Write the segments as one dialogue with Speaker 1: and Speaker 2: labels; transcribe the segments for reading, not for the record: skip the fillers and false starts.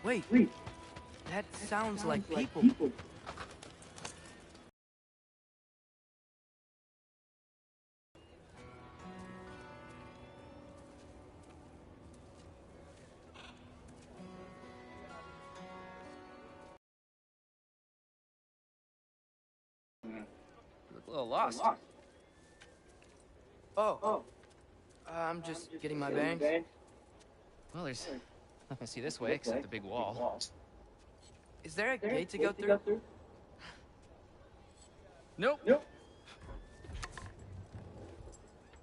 Speaker 1: Wait, that sounds like people.
Speaker 2: A little lost.
Speaker 1: Oh, I'm just getting my bearings.
Speaker 2: Well, there's nothing to see this way except the big wall.
Speaker 1: Is there a gate to go through?
Speaker 2: Nope.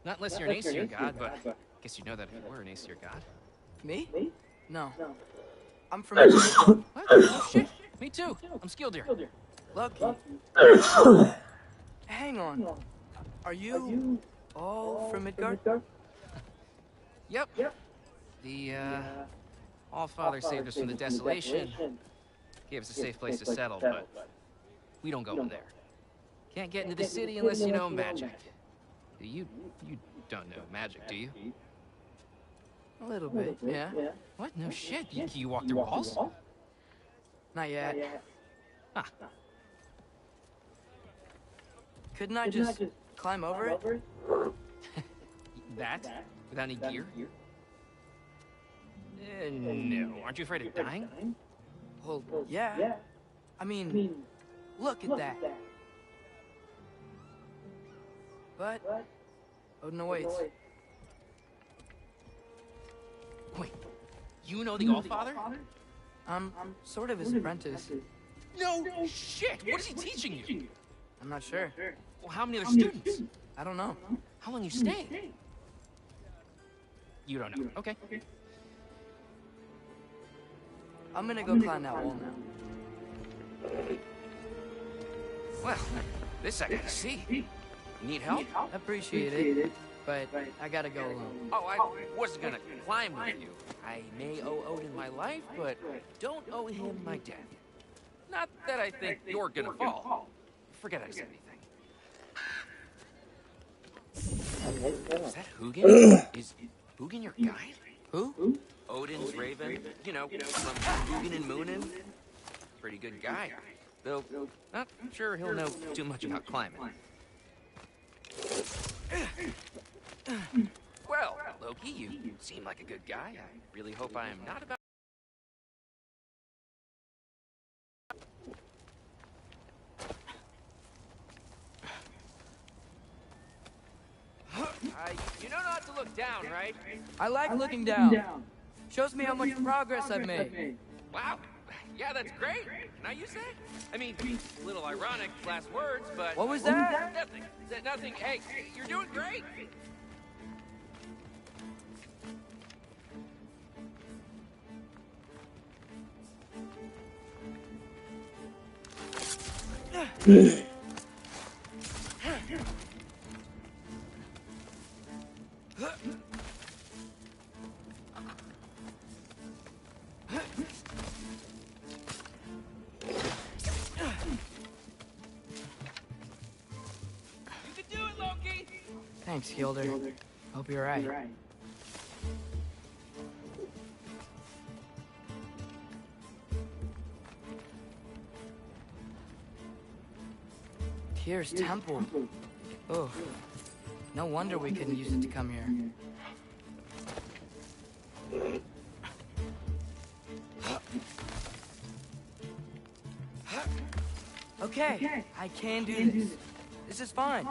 Speaker 2: Not unless you're an Aesir god, but I guess you'd know that if you were an Aesir god.
Speaker 1: Me? No. I'm from...
Speaker 2: What? Oh, shit. Me too. I'm Skildir.
Speaker 1: Lucky. Hang on. Are you all from Midgard?
Speaker 2: Yep. The, All-Father saved us from the desolation. Gave us a safe place to settle, but we don't go in there. Can't get into the city unless you know magic. You don't know magic, do you?
Speaker 1: A little bit, yeah.
Speaker 2: What? No shit. You walk through walls?
Speaker 1: Not yet.
Speaker 2: Huh.
Speaker 1: Couldn't I just climb over it?
Speaker 2: That? Without any gear? No. Aren't you afraid of dying?
Speaker 1: Well, yeah. I mean, look at that. But Odin awaits.
Speaker 2: Wait, you know the All-Father?
Speaker 1: I'm sort of his apprentice.
Speaker 2: No shit! What is he teaching you?
Speaker 1: I'm not sure.
Speaker 2: Well, how many other students?
Speaker 1: I don't know.
Speaker 2: How long you staying? You don't know. Okay.
Speaker 1: I'm gonna go climb that wall now.
Speaker 2: Well, this I gotta see. Need help?
Speaker 1: Appreciate it, but I gotta go alone.
Speaker 2: Oh, I wasn't gonna climb with you. I may owe Odin my life, but don't owe him my death. Not that I think you're gonna fall. Forget I said anything. Is that Hugin? Is Hugin your guide?
Speaker 1: Who?
Speaker 2: Odin's raven. You know, from Hugin and Moonin. Pretty good guy. Though, not sure he'll know too much about climbing. Well, Loki, you seem like a good guy. I really hope I am not about... You know not to look down, right?
Speaker 1: I like looking down. Shows me how much progress I've made.
Speaker 2: Wow. Yeah, that's great. Now you say? I mean, a little ironic last words, but...
Speaker 1: What was that?
Speaker 2: Nothing. Nothing. Hey, you're doing great.
Speaker 1: Thanks, Skildir. Hope you're right. Tyr's temple. Oh, no wonder we couldn't use it to come here. Okay, I can do this. This is fine.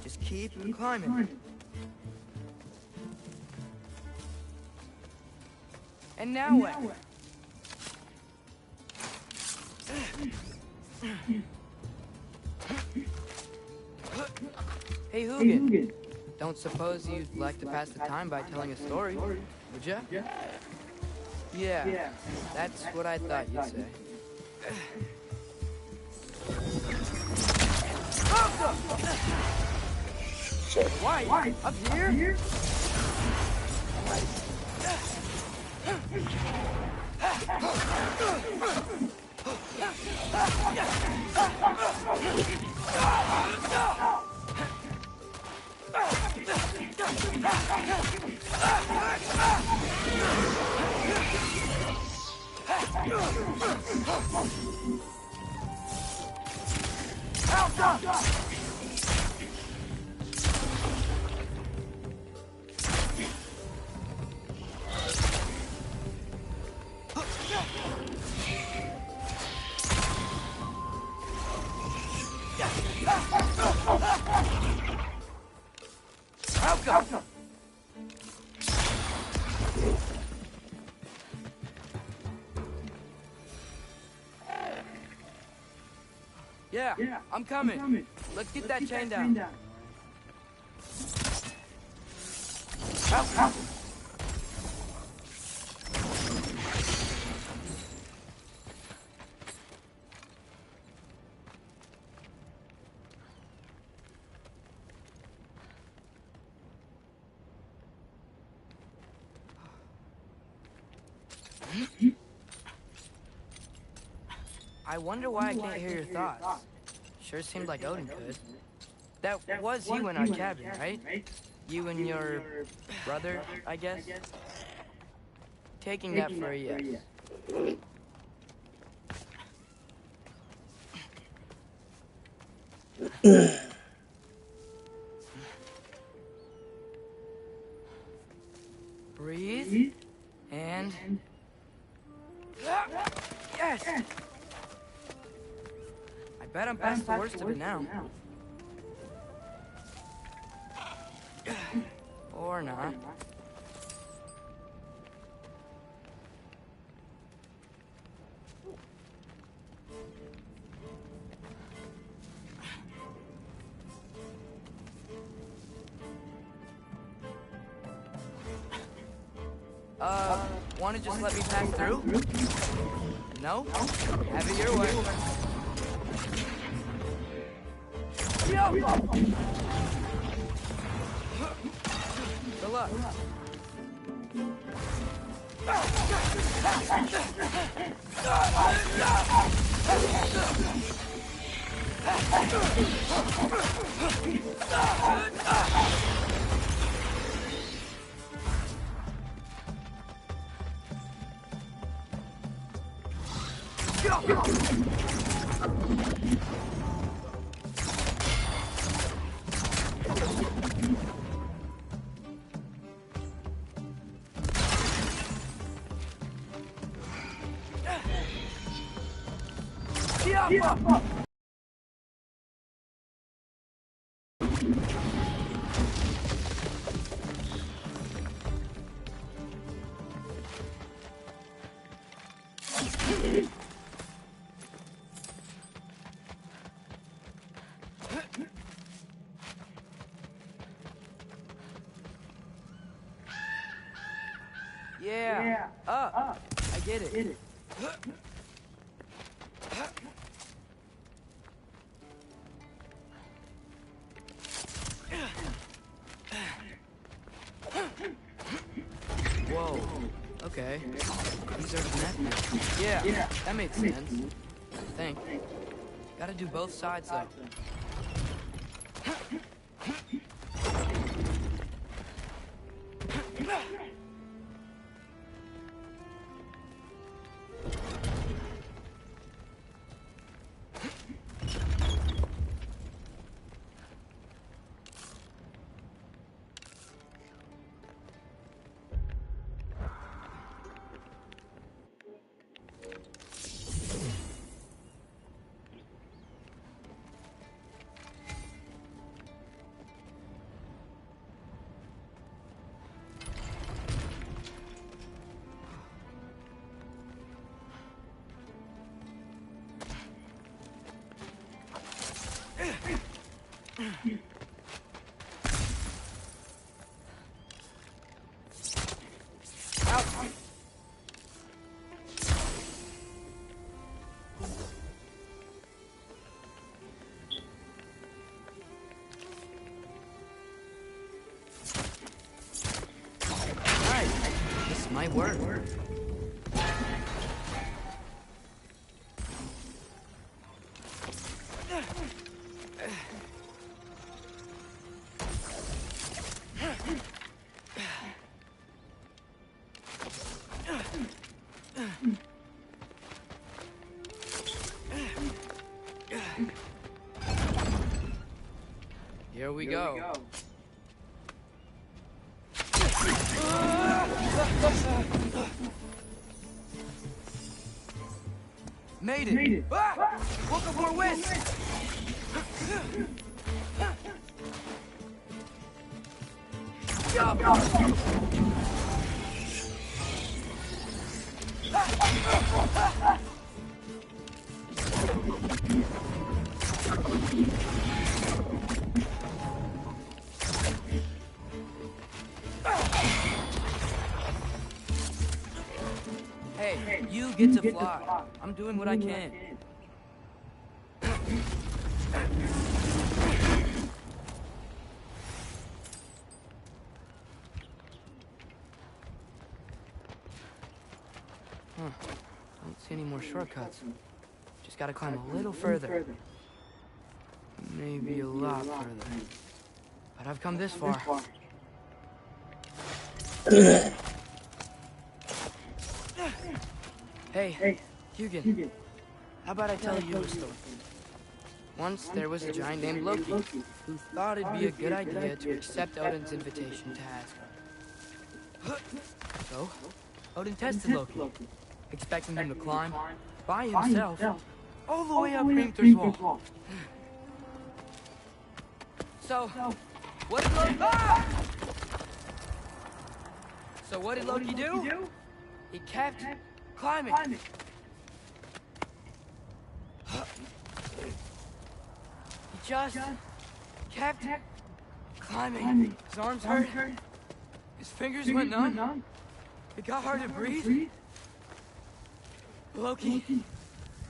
Speaker 1: Just keep climbing. And now what? Hey, Hugin. Don't suppose you'd like to pass the time by telling a story, would ya? Yeah, that's what I thought you'd say. Why? Up here? Yeah, I'm coming. Let's get that chain down. I wonder why I can't hear your thoughts. Sure seemed like Odin could. That was you in our cabin, right? You and your brother, I guess? Taking that for a yes. Breathe. And... Yes! I bet I'm past the worst of it now. Or not. Wanna just let me pass through? No? Have it your way. Good luck. Yeah, up. I get it. Whoa. Okay. These are connected. Yeah, that makes sense. I think. Gotta do both sides though. This might work. we go. Made it! Ah! Woke up more winds! Hey, you get to fly. I'm doing what I can. Don't see any more shortcuts. Just gotta climb a little further. Maybe a lot further. But I've come this far. Hey, Hugin. How about I tell you a story? Once there was a giant named Loki who thought it'd be a good idea to accept Odin's invitation to Asgard. So, Odin tested Loki, expecting him to climb by himself all the way up Hrimthur's wall. So, what did Loki do? He kept climbing. He just kept climbing. His arms hurt. His fingers went numb. It got hard to breathe. Loki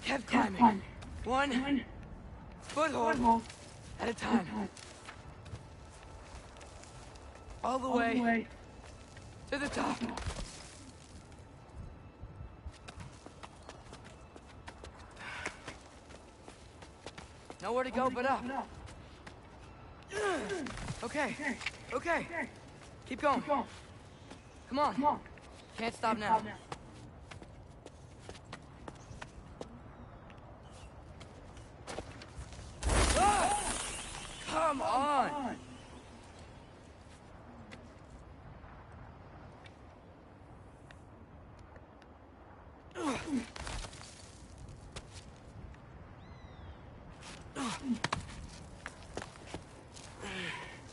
Speaker 1: kept climbing. One foothold at a time. All the way to the top. Nowhere to go but up. Okay. Keep going. Come on. Can't stop now. Come on!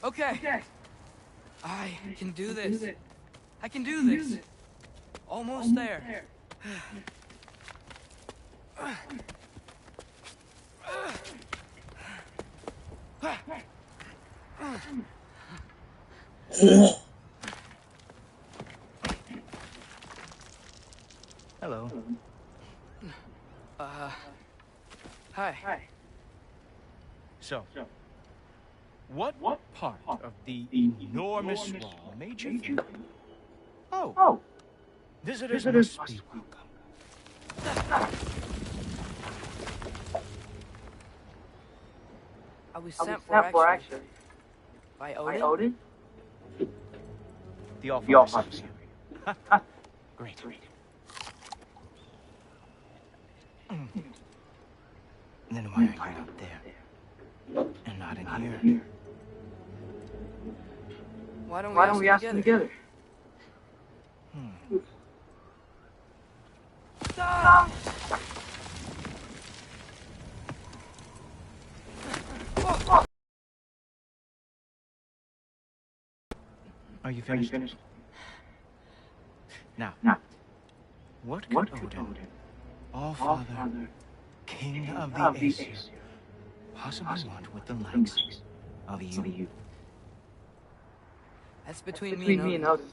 Speaker 1: Okay. I can do this. I can do this. Almost there.
Speaker 2: Hello.
Speaker 1: Hi.
Speaker 3: So, what part of the enormous wall made you think, oh, visitors must be welcome?
Speaker 1: I was sent for actually. By Odin?
Speaker 3: The All-Father sent you. Great. Then why are you up there and not in here?
Speaker 1: Why don't we ask them together? Stop!
Speaker 3: Are you finished? Now, what could Odin, All-Father, King of the Aces, possibly want with the likes of you?
Speaker 1: That's between me and Odin.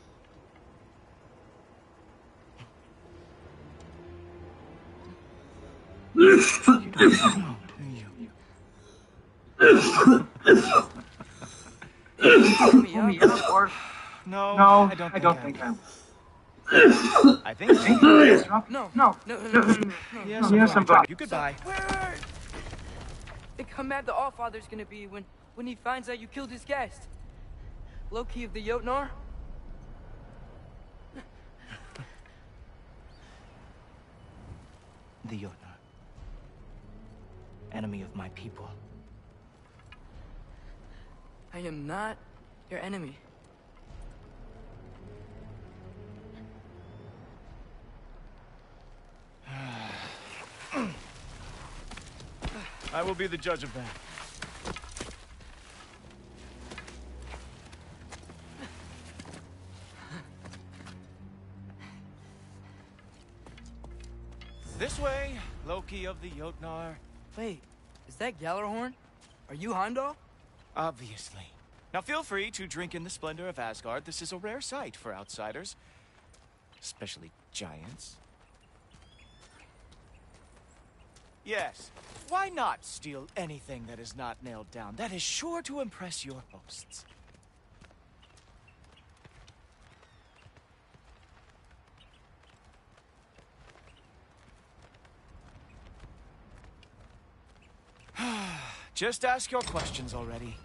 Speaker 3: You don't know, do you?
Speaker 1: Pull me up, or...
Speaker 3: No, I don't think I will. I think
Speaker 1: No.
Speaker 3: Yes, I'm going. You goodbye.
Speaker 1: Wait. Think how mad the Allfather's gonna be when he finds out you killed his guest. Loki of the Jotnar?
Speaker 3: The Jotnar. Enemy of my people.
Speaker 1: I I am not your enemy.
Speaker 3: I will be the judge of that. This way, Loki of the Jotnar.
Speaker 1: Wait, is that Gjallarhorn? Are you Heimdall?
Speaker 3: Obviously. Now feel free to drink in the splendor of Asgard. This is a rare sight for outsiders. Especially giants. Yes, why not steal anything that is not nailed down? That is sure to impress your hosts. Just ask your questions already.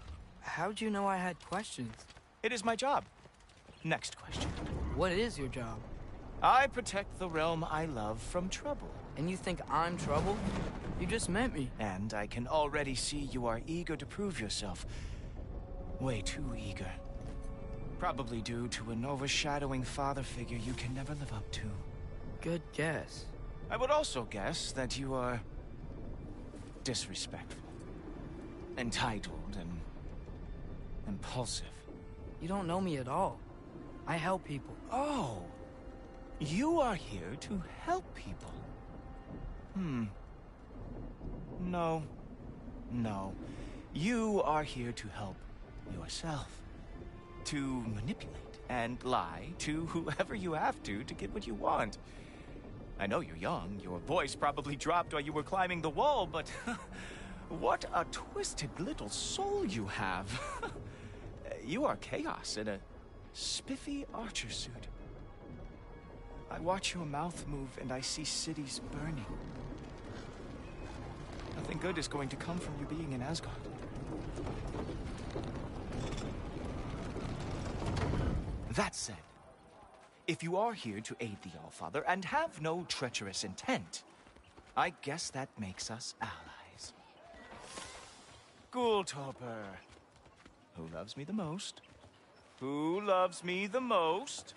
Speaker 1: How'd you know I had questions?
Speaker 3: It is my job. Next question.
Speaker 1: What is your job?
Speaker 3: I protect the realm I love from trouble.
Speaker 1: And you think I'm trouble? You just met me.
Speaker 3: And I can already see you are eager to prove yourself. Way too eager. Probably due to an overshadowing father figure you can never live up to.
Speaker 1: Good guess.
Speaker 3: I would also guess that you are disrespectful, entitled, and impulsive.
Speaker 1: You don't know me at all. I help people.
Speaker 3: Oh, you are here to help people. No. No. You are here to help yourself. To manipulate and lie to whoever you have to get what you want. I know you're young. Your voice probably dropped while you were climbing the wall, but what a twisted little soul you have. You are chaos in a spiffy archer suit. I watch your mouth move and I see cities burning. Nothing good is going to come from you being in Asgard. That said, if you are here to aid the Allfather and have no treacherous intent, I guess that makes us allies. Gultorper. Who loves me the most? Who loves me the most?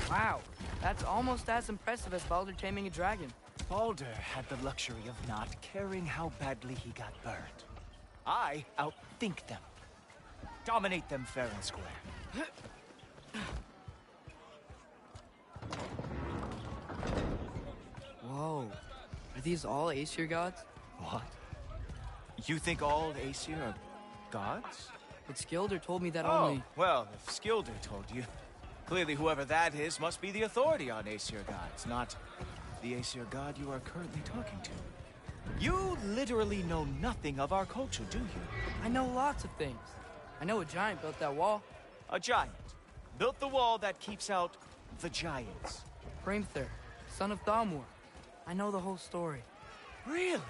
Speaker 1: Wow, that's almost as impressive as Baldur taming a dragon.
Speaker 3: Baldur had the luxury of not caring how badly he got burned. I outthink them. Dominate them fair and square.
Speaker 1: Whoa, are these all Aesir gods?
Speaker 3: What? You think all Aesir are gods?
Speaker 1: But Skilder told me that
Speaker 3: Oh,
Speaker 1: only...
Speaker 3: well, if Skilder told you, clearly whoever that is must be the authority on Aesir gods, not the Aesir god you are currently talking to. You literally know nothing of our culture, do you?
Speaker 1: I know lots of things. I know a giant built that wall.
Speaker 3: A giant built the wall that keeps out the giants.
Speaker 1: Hrimthur, son of Thamur. I know the whole story.
Speaker 3: Really?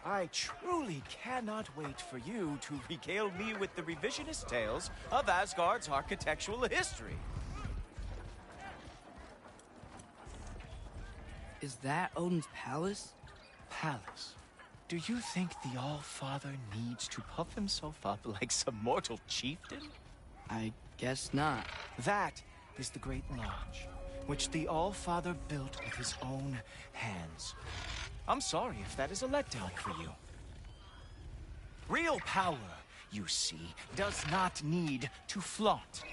Speaker 3: I truly cannot wait for you to regale me with the revisionist tales of Asgard's architectural history.
Speaker 1: Is that Odin's palace?
Speaker 3: Palace? Do you think the All-Father needs to puff himself up like some mortal chieftain?
Speaker 1: I guess not.
Speaker 3: That is the Great Lodge, which the All-Father built with his own hands. I'm sorry if that is a letdown for you. Real power, you see, does not need to flaunt.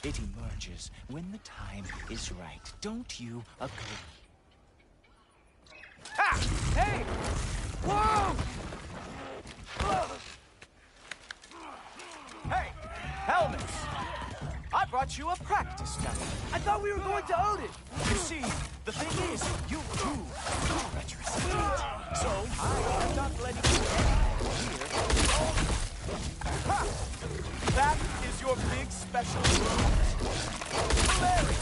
Speaker 3: It emerges when the time is right. Don't you agree? Ah! Hey! Whoa! Hey! Helmets! I brought you a practice demo.
Speaker 1: I thought we were going to Odin!
Speaker 3: You see, the thing is, you too are treacherous. So, I am not letting you here. Ha! That is your big special move. Hilarious!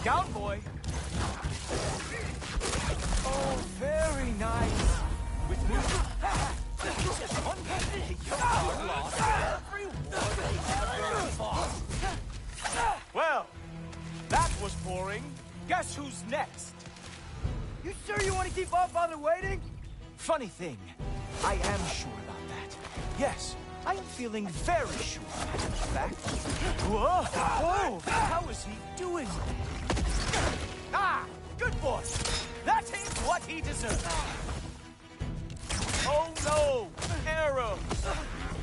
Speaker 3: Down, boy! Oh, very nice. With me, just one day, you're lost every war they ever fought. Well, that was boring. Guess who's next?
Speaker 1: You sure you want to keep Allfather waiting?
Speaker 3: Funny thing, I am sure about that. Yes, I am feeling very sure, in fact. Whoa! Whoa! How is he doing? Ah! Good boy! That is what he deserves! Oh no! Arrows!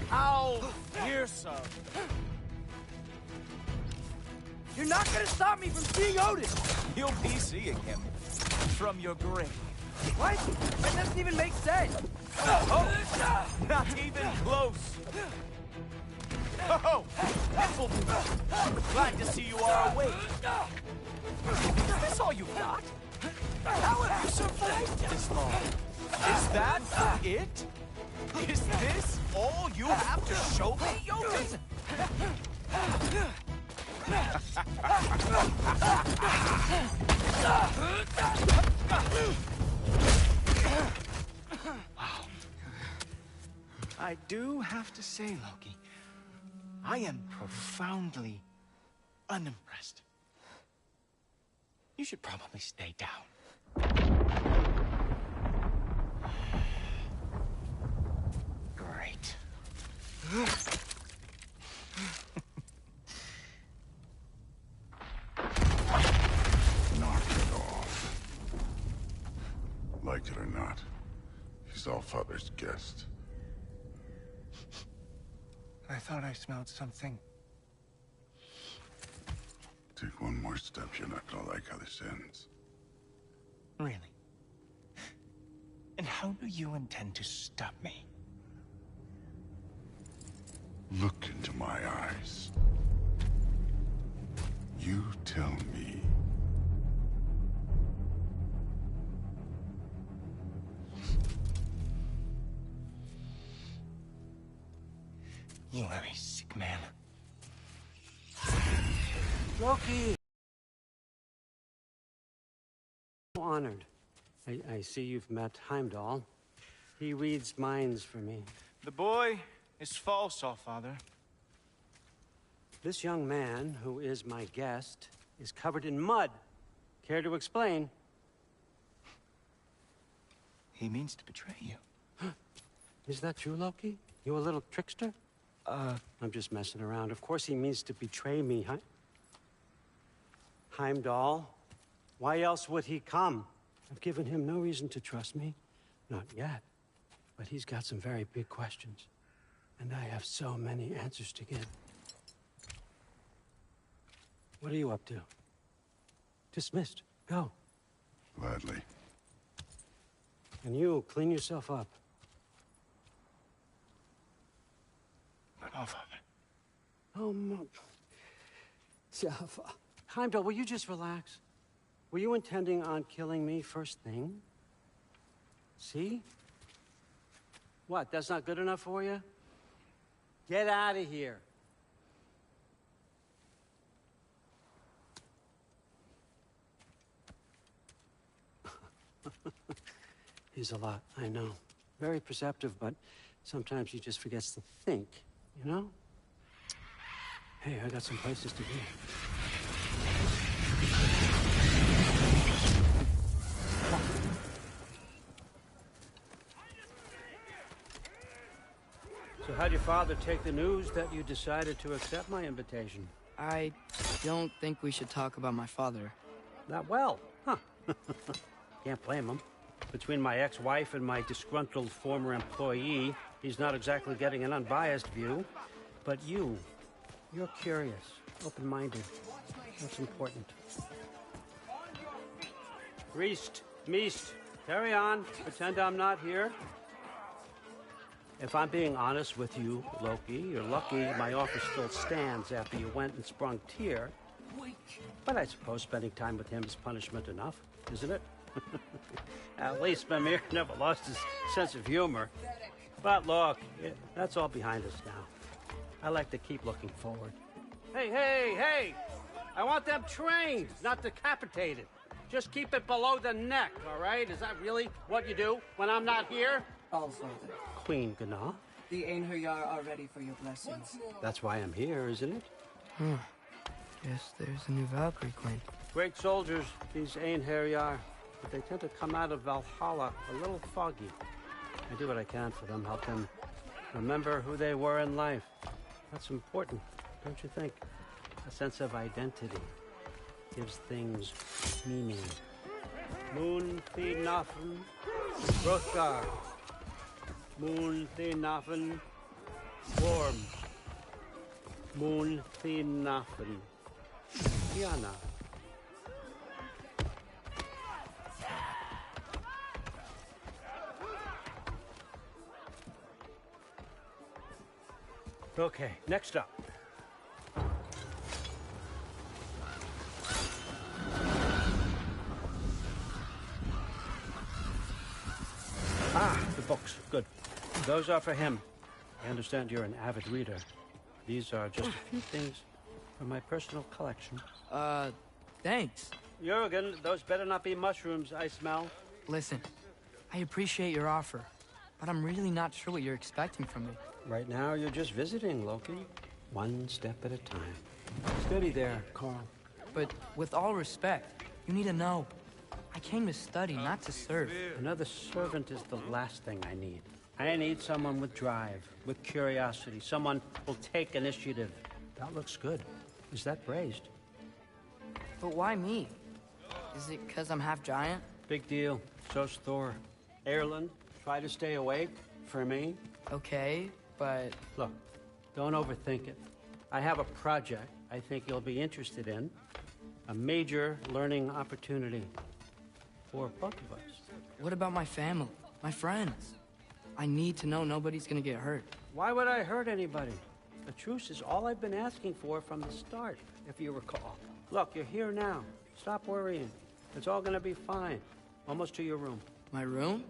Speaker 3: How fearsome!
Speaker 1: You're not gonna stop me from seeing Odin!
Speaker 3: You'll be seeing him from your grave.
Speaker 1: What? That doesn't even make sense!
Speaker 3: Oh! Not even close! Oh! This will do! Glad to see you are awake! Is this all you've got? How have you survived this long? Is that it? Is this all you have to show me, Jotun? Wow. I do have to say, Loki, I am profoundly unimpressed. You should probably stay down. Great.
Speaker 4: Knock it off. Like it or not, he's Allfather's guest.
Speaker 3: I thought I smelled something.
Speaker 4: Take one more step, you're not gonna like how this ends.
Speaker 3: Really? And how do you intend to stop me?
Speaker 4: Look into my eyes. You tell me.
Speaker 3: You are a sick man.
Speaker 5: Loki! Honored. I see you've met Heimdall. He reads minds for me.
Speaker 3: The boy is false, Allfather.
Speaker 5: This young man, who is my guest, is covered in mud. Care to explain?
Speaker 3: He means to betray you.
Speaker 5: Is that true, Loki? You a little trickster? I'm just messing around. Of course he means to betray me, Heimdall? Why else would he come? I've given him no reason to trust me. Not yet. But he's got some very big questions. And I have so many answers to give. What are you up to? Dismissed. Go.
Speaker 4: Gladly.
Speaker 5: And you, clean yourself up.
Speaker 3: But Allfather.
Speaker 5: Oh, no. Jaffa. Heimdall, will you just relax? Were you intending on killing me first thing? See? What, that's not good enough for you? Get out of here. He's a lot, I know. Very perceptive, but sometimes he just forgets to think, you know? Hey, I got some places to be. So how'd your father take the news that you decided to accept my invitation?
Speaker 1: I don't think we should talk about my father.
Speaker 5: Not well, huh? Can't blame him. Between my ex-wife and my disgruntled former employee, he's not exactly getting an unbiased view. But you're curious, open-minded. That's important. Reist, Meest, carry on. Pretend I'm not here. If I'm being honest with you, Loki, you're lucky my offer still stands after you went and sprung Tyr. But I suppose spending time with him is punishment enough, isn't it? At least Mimir never lost his sense of humor. But look, that's all behind us now. I like to keep looking forward. Hey! I want them trained, not decapitated. Just keep it below the neck, all right? Is that really what you do when I'm not here?
Speaker 6: Allfather,
Speaker 5: Queen Gná.
Speaker 6: the Einherjar are ready for your blessings.
Speaker 5: That's why I'm here, isn't it?
Speaker 1: Guess there's a new Valkyrie queen.
Speaker 5: Great soldiers, these Einherjar. But they tend to come out of Valhalla a little foggy. I do what I can for them, help them remember who they were in life. That's important, don't you think? A sense of identity gives things meaning. Moon Thinafen, Rothgar. Moon Thinafen, Worm. Moon Thinafen, Tiana. Okay, next up. The books. Good. Those are for him. I understand you're an avid reader. These are just a few things from my personal collection.
Speaker 1: Thanks.
Speaker 5: Jurgen, those better not be mushrooms I smell.
Speaker 1: Listen, I appreciate your offer, but I'm really not sure what you're expecting from me.
Speaker 5: Right now, you're just visiting, Loki. One step at a time. Steady there, Carl.
Speaker 1: But with all respect, you need to know. I came to study, not to serve.
Speaker 5: Another servant is the last thing I need. I need someone with drive, with curiosity, someone who'll take initiative. That looks good. Is that braised?
Speaker 1: But why me? Is it because I'm half giant?
Speaker 5: Big deal. So's Thor. Erland, try to stay awake for me.
Speaker 1: Okay, but...
Speaker 5: Look, don't overthink it. I have a project I think you'll be interested in. A major learning opportunity for both of us.
Speaker 1: What about my family? My friends? I need to know nobody's gonna get hurt.
Speaker 5: Why would I hurt anybody? A truce is all I've been asking for from the start, if you recall. Look, you're here now. Stop worrying. It's all gonna be fine. Almost to your room.
Speaker 1: My room?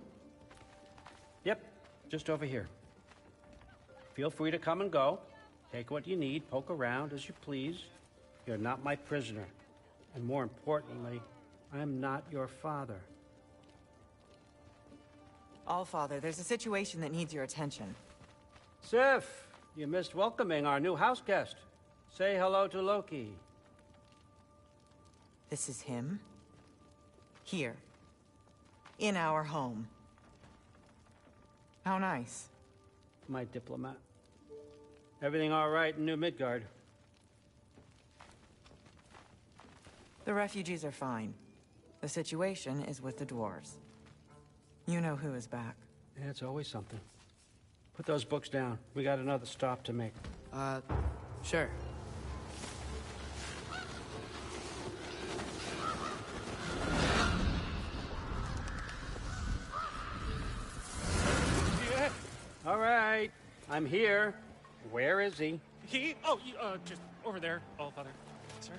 Speaker 5: Yep, just over here. Feel free to come and go. Take what you need, poke around as you please. You're not my prisoner. And more importantly, I'm not your father.
Speaker 6: Allfather, there's a situation that needs your attention.
Speaker 5: Sif, you missed welcoming our new house guest. Say hello to Loki.
Speaker 6: This is him. Here. In our home. How nice.
Speaker 5: My diplomat. Everything all right in New Midgard?
Speaker 6: The refugees are fine. The situation is with the dwarves. You know who is back.
Speaker 5: Yeah, it's always something. Put those books down. We got another stop to make.
Speaker 1: Sure.
Speaker 5: Yeah. All right. I'm here. Where is he?
Speaker 7: Just over there, Allfather. Sir?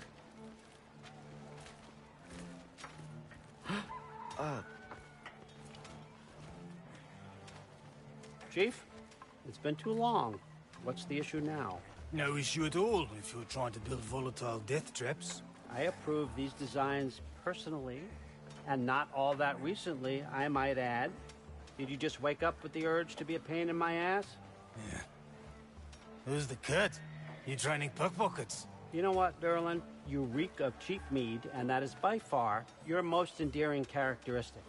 Speaker 5: Chief, it's been too long. What's the issue now?
Speaker 8: No issue at all if you're trying to build volatile death traps.
Speaker 5: I approve these designs personally, and not all that recently, I might add. Did you just wake up with the urge to be a pain in my ass?
Speaker 8: Yeah. Who's the cut? You training pickpockets?
Speaker 5: You know what, Derlin? You reek of cheap mead, and that is by far your most endearing characteristic.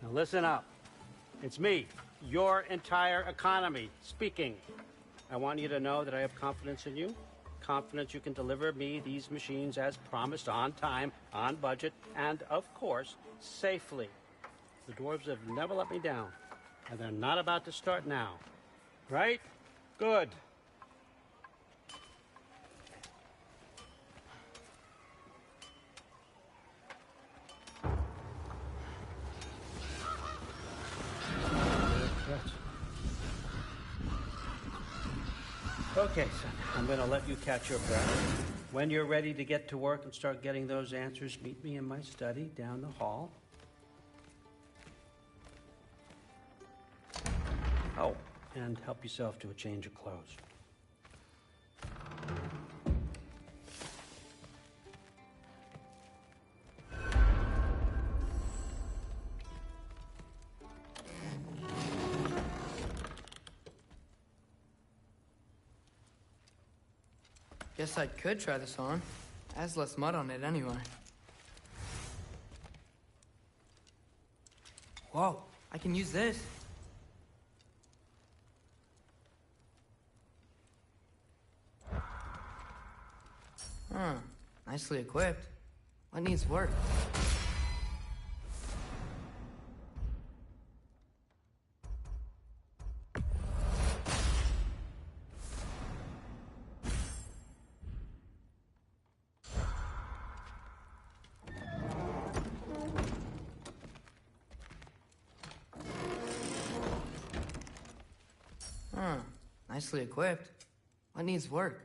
Speaker 5: Now listen up. It's me, your entire economy, speaking. I want you to know that I have confidence in you. Confidence you can deliver me these machines as promised, on time, on budget, and, of course, safely. The dwarves have never let me down, and they're not about to start now. Right? Good. Okay, son. I'm going to let you catch your breath. When you're ready to get to work and start getting those answers, meet me in my study down the hall. Oh, and help yourself to a change of clothes.
Speaker 1: Guess I could try this on. Has less mud on it anyway. Whoa, I can use this. Nicely equipped. What needs work? Nicely equipped. What needs work?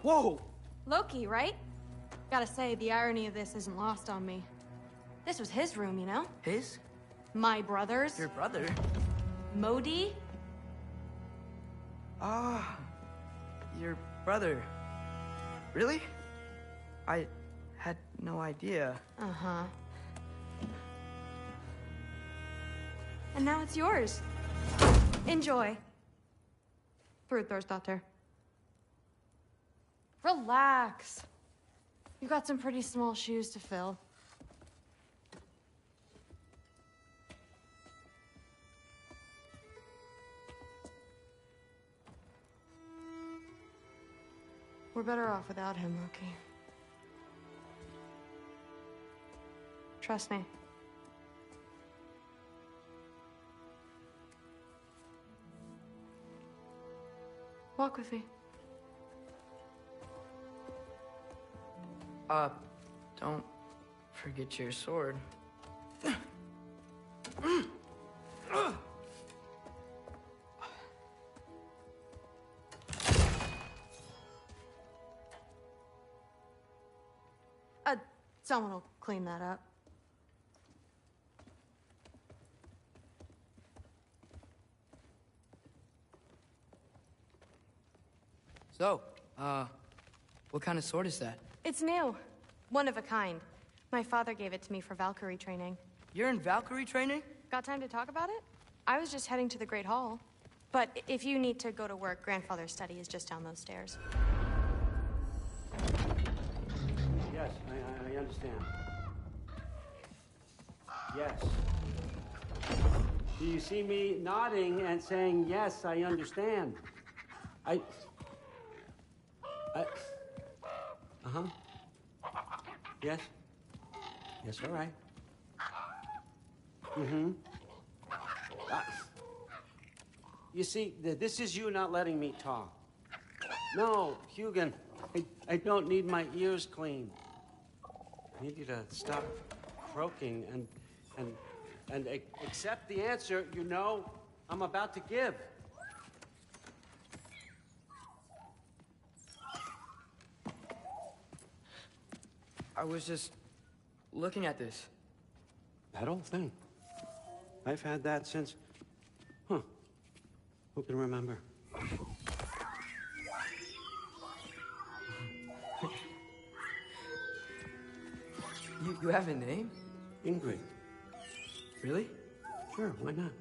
Speaker 1: Whoa!
Speaker 9: Loki, right? Gotta say, the irony of this isn't lost on me. This was his room, you know?
Speaker 1: His?
Speaker 9: My brother's.
Speaker 1: Your brother?
Speaker 9: Modi?
Speaker 1: Ah, your brother. Really? I had no idea.
Speaker 9: Uh-huh. And now it's yours. Enjoy. Daughter. Relax. You got some pretty small shoes to fill. We're better off without him, Loki. Trust me. Walk with me.
Speaker 1: Don't forget your sword.
Speaker 9: Someone will clean that up.
Speaker 1: So, what kind of sword is that?
Speaker 9: It's new. One of a kind. My father gave it to me for Valkyrie training.
Speaker 1: You're in Valkyrie training?
Speaker 9: Got time to talk about it? I was just heading to the Great Hall. But if you need to go to work, Grandfather's study is just down those stairs.
Speaker 5: Yes, I understand. Yes. Do you see me nodding and saying, yes, I understand? Uh-huh. Yes? Yes, all right. Mm-hmm. You see, this is you not letting me talk. No, Hugin, I don't need my ears cleaned. I need you to stop croaking and accept the answer you know I'm about to give.
Speaker 1: I was just looking at this.
Speaker 5: That old thing. I've had that since... Huh. Who can remember?
Speaker 1: You have a name?
Speaker 5: Ingrid.
Speaker 1: Really?
Speaker 5: Sure, why not?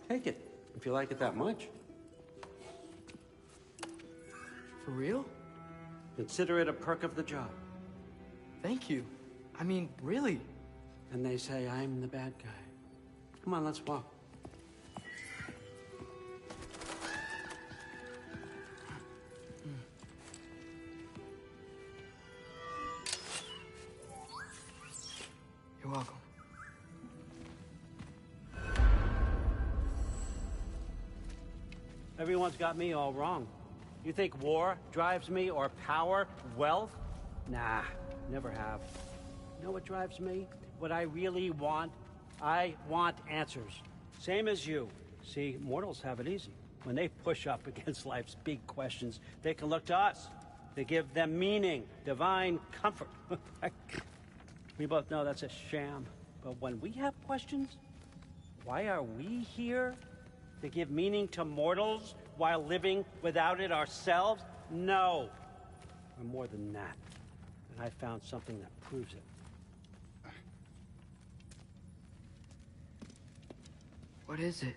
Speaker 5: Take it, if you like it that much.
Speaker 1: For real?
Speaker 5: Consider it a perk of the job.
Speaker 1: Thank you. I mean, really.
Speaker 5: And they say I'm the bad guy. Come on, let's walk.
Speaker 1: You're welcome.
Speaker 5: Everyone's got me all wrong. You think war drives me, or power, wealth? Nah, never have. You know what drives me? What I really want? I want answers. Same as you. See, mortals have it easy. When they push up against life's big questions, they can look to us. They give them meaning, divine comfort. We both know that's a sham. But when we have questions, why are we here? To give meaning to mortals while living without it ourselves? No. We're more than that. And I found something that proves it.
Speaker 1: What is it?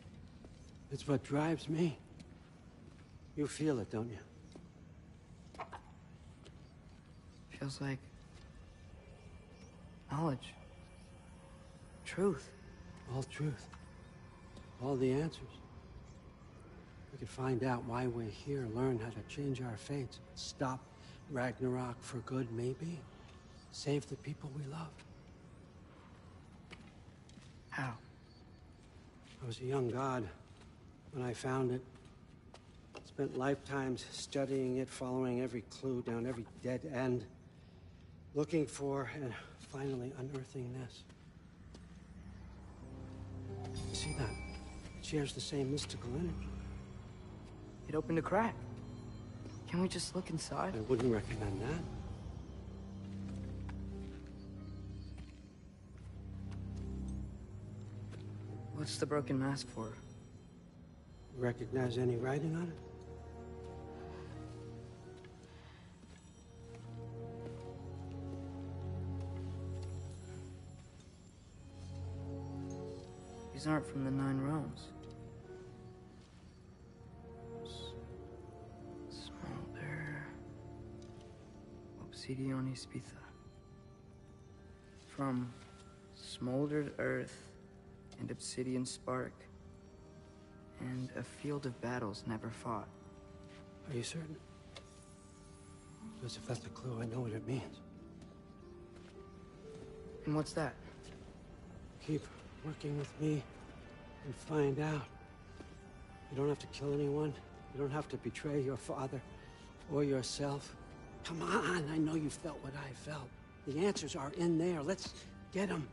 Speaker 5: It's what drives me. You feel it, don't you?
Speaker 1: Feels like knowledge. Truth.
Speaker 5: All truth. All the answers. We could find out why we're here, learn how to change our fates, stop Ragnarok for good, maybe. Save the people we love.
Speaker 1: How?
Speaker 5: I was a young god when I found it. Spent lifetimes studying it, following every clue down every dead end, looking for and finally unearthing this. You see that? It shares the same mystical energy.
Speaker 1: It opened a crack. Can we just look inside?
Speaker 5: I wouldn't recommend that.
Speaker 1: What's the broken mask for?
Speaker 5: Recognize any writing on it?
Speaker 1: These aren't from the Nine Realms. Smolder. Obsidion Ispitha. From smoldered earth and obsidian spark, and a field of battles never fought.
Speaker 5: Are you certain? Because if that's a clue, I know what it means.
Speaker 1: And what's that?
Speaker 5: Keep working with me and find out. You don't have to kill anyone. You don't have to betray your father or yourself. Come on, I know you felt what I felt. The answers are in there. Let's get them.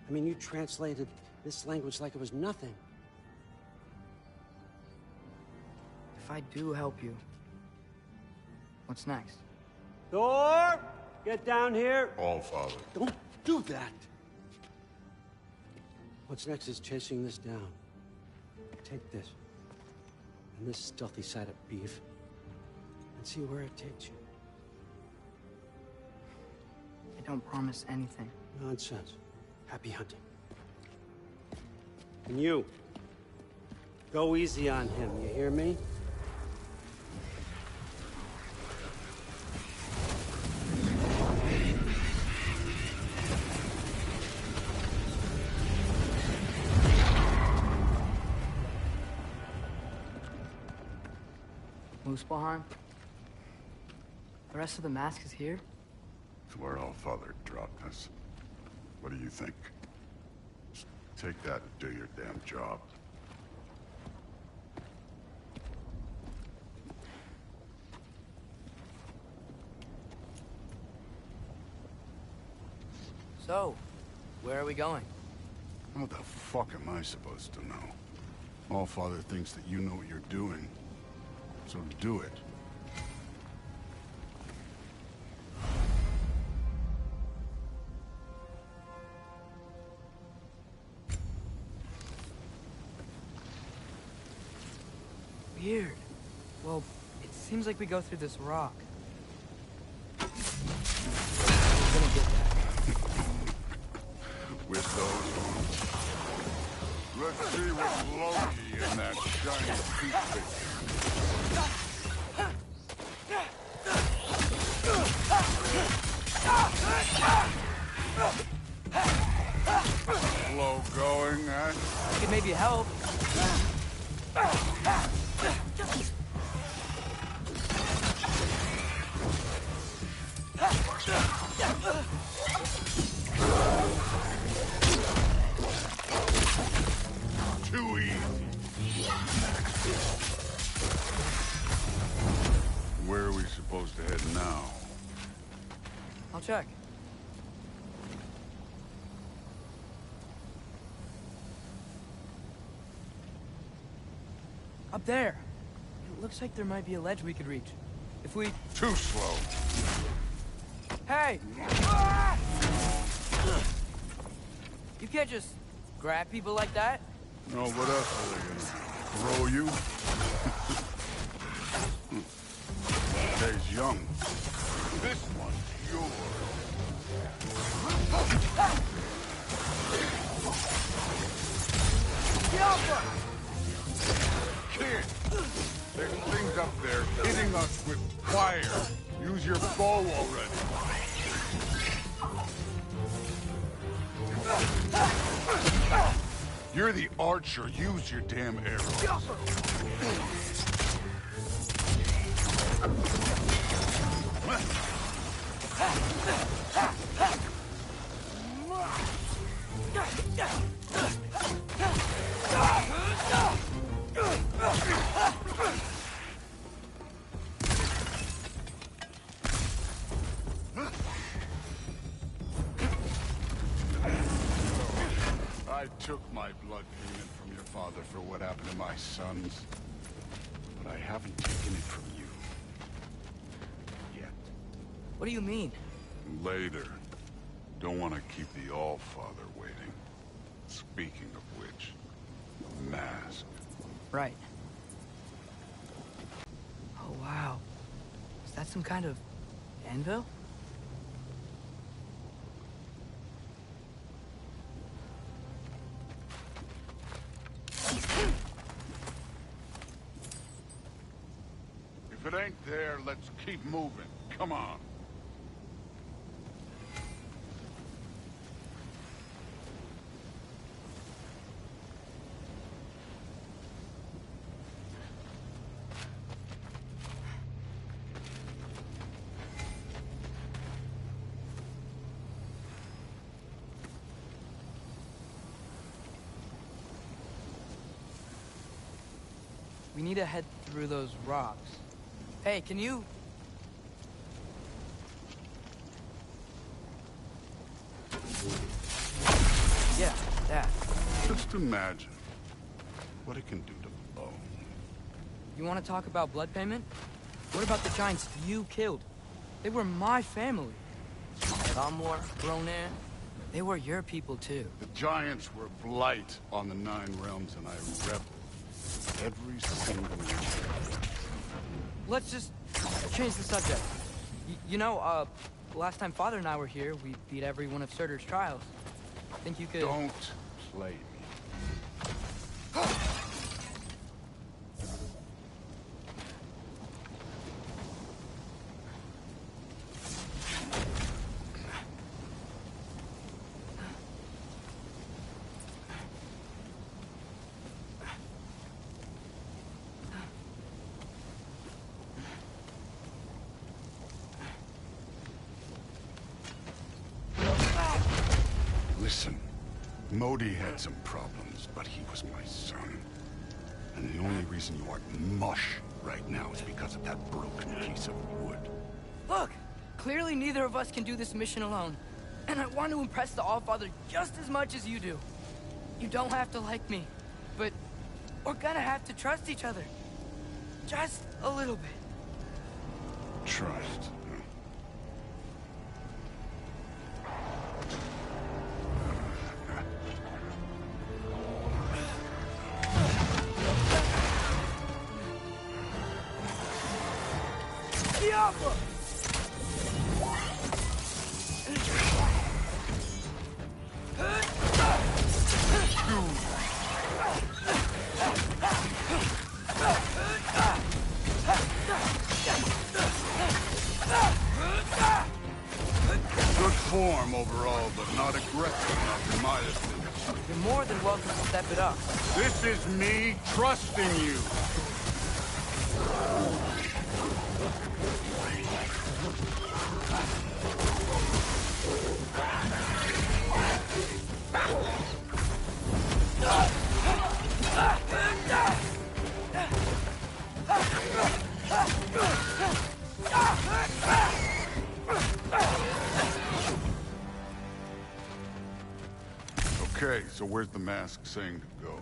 Speaker 5: I mean, you translated this language like it was nothing.
Speaker 1: If I do help you, what's next?
Speaker 5: Thor! Get down here!
Speaker 4: All Father.
Speaker 5: Don't do that! What's next is chasing this down. Take this, and this stealthy side of beef, and see where it takes you.
Speaker 1: I don't promise anything.
Speaker 5: Nonsense. Happy hunting. And you, go easy on him, you hear me?
Speaker 1: Muspelheim? The rest of the mask is here?
Speaker 4: It's where All Father dropped us. What do you think? Just take that and do your damn job.
Speaker 1: So, where are we going?
Speaker 4: What the fuck am I supposed to know? All Father thinks that you know what you're doing. So do it.
Speaker 1: Weird. Well, it seems like we go through this rock. I'm gonna get that.
Speaker 4: giant toothpick. Slow going, huh?
Speaker 1: Could maybe help.
Speaker 4: Too easy. Where are we supposed to head now?
Speaker 1: I'll check. Up there. It looks like there might be a ledge we could reach. If we...
Speaker 4: Too slow.
Speaker 1: Hey! You can't just grab people like that.
Speaker 4: No, what else are they gonna throw you? Stays young. This one's yours. Kid, there's things up there hitting us with fire. Use your bow already. You're the archer. Use your damn arrows. I took my blood payment from your father for what happened to my sons, but I haven't taken it from you. Yet.
Speaker 1: What do you mean?
Speaker 4: Later. Don't want to keep the All-Father waiting. Speaking of which, the mask.
Speaker 1: Right. Oh, wow. Is that some kind of anvil?
Speaker 4: If it ain't there, let's keep moving. Come on.
Speaker 1: We need to head through those rocks. Hey, can you... Yeah, that.
Speaker 4: Just imagine what it can do to bone.
Speaker 1: You want to talk about blood payment? What about the giants you killed? They were my family. Amor, Ronan, they were your people too.
Speaker 4: The giants were blight on the 9 realms, and I rebelled. Every single one.
Speaker 1: Let's just change the subject. Last time Father and I were here, we beat every one of Surtur's trials. Think you could...
Speaker 4: Don't play me. Listen, Modi had some problems, but he was my son. And the only reason you aren't mush right now is because of that broken piece of wood.
Speaker 1: Look! Clearly neither of us can do this mission alone. And I want to impress the Allfather just as much as you do. You don't have to like me, but we're gonna have to trust each other. Just a little bit.
Speaker 4: Trust. aggressive enough, in my opinion.
Speaker 1: You're more than welcome to step it up.
Speaker 4: This is me trusting you. Okay, so where's the mask saying to go?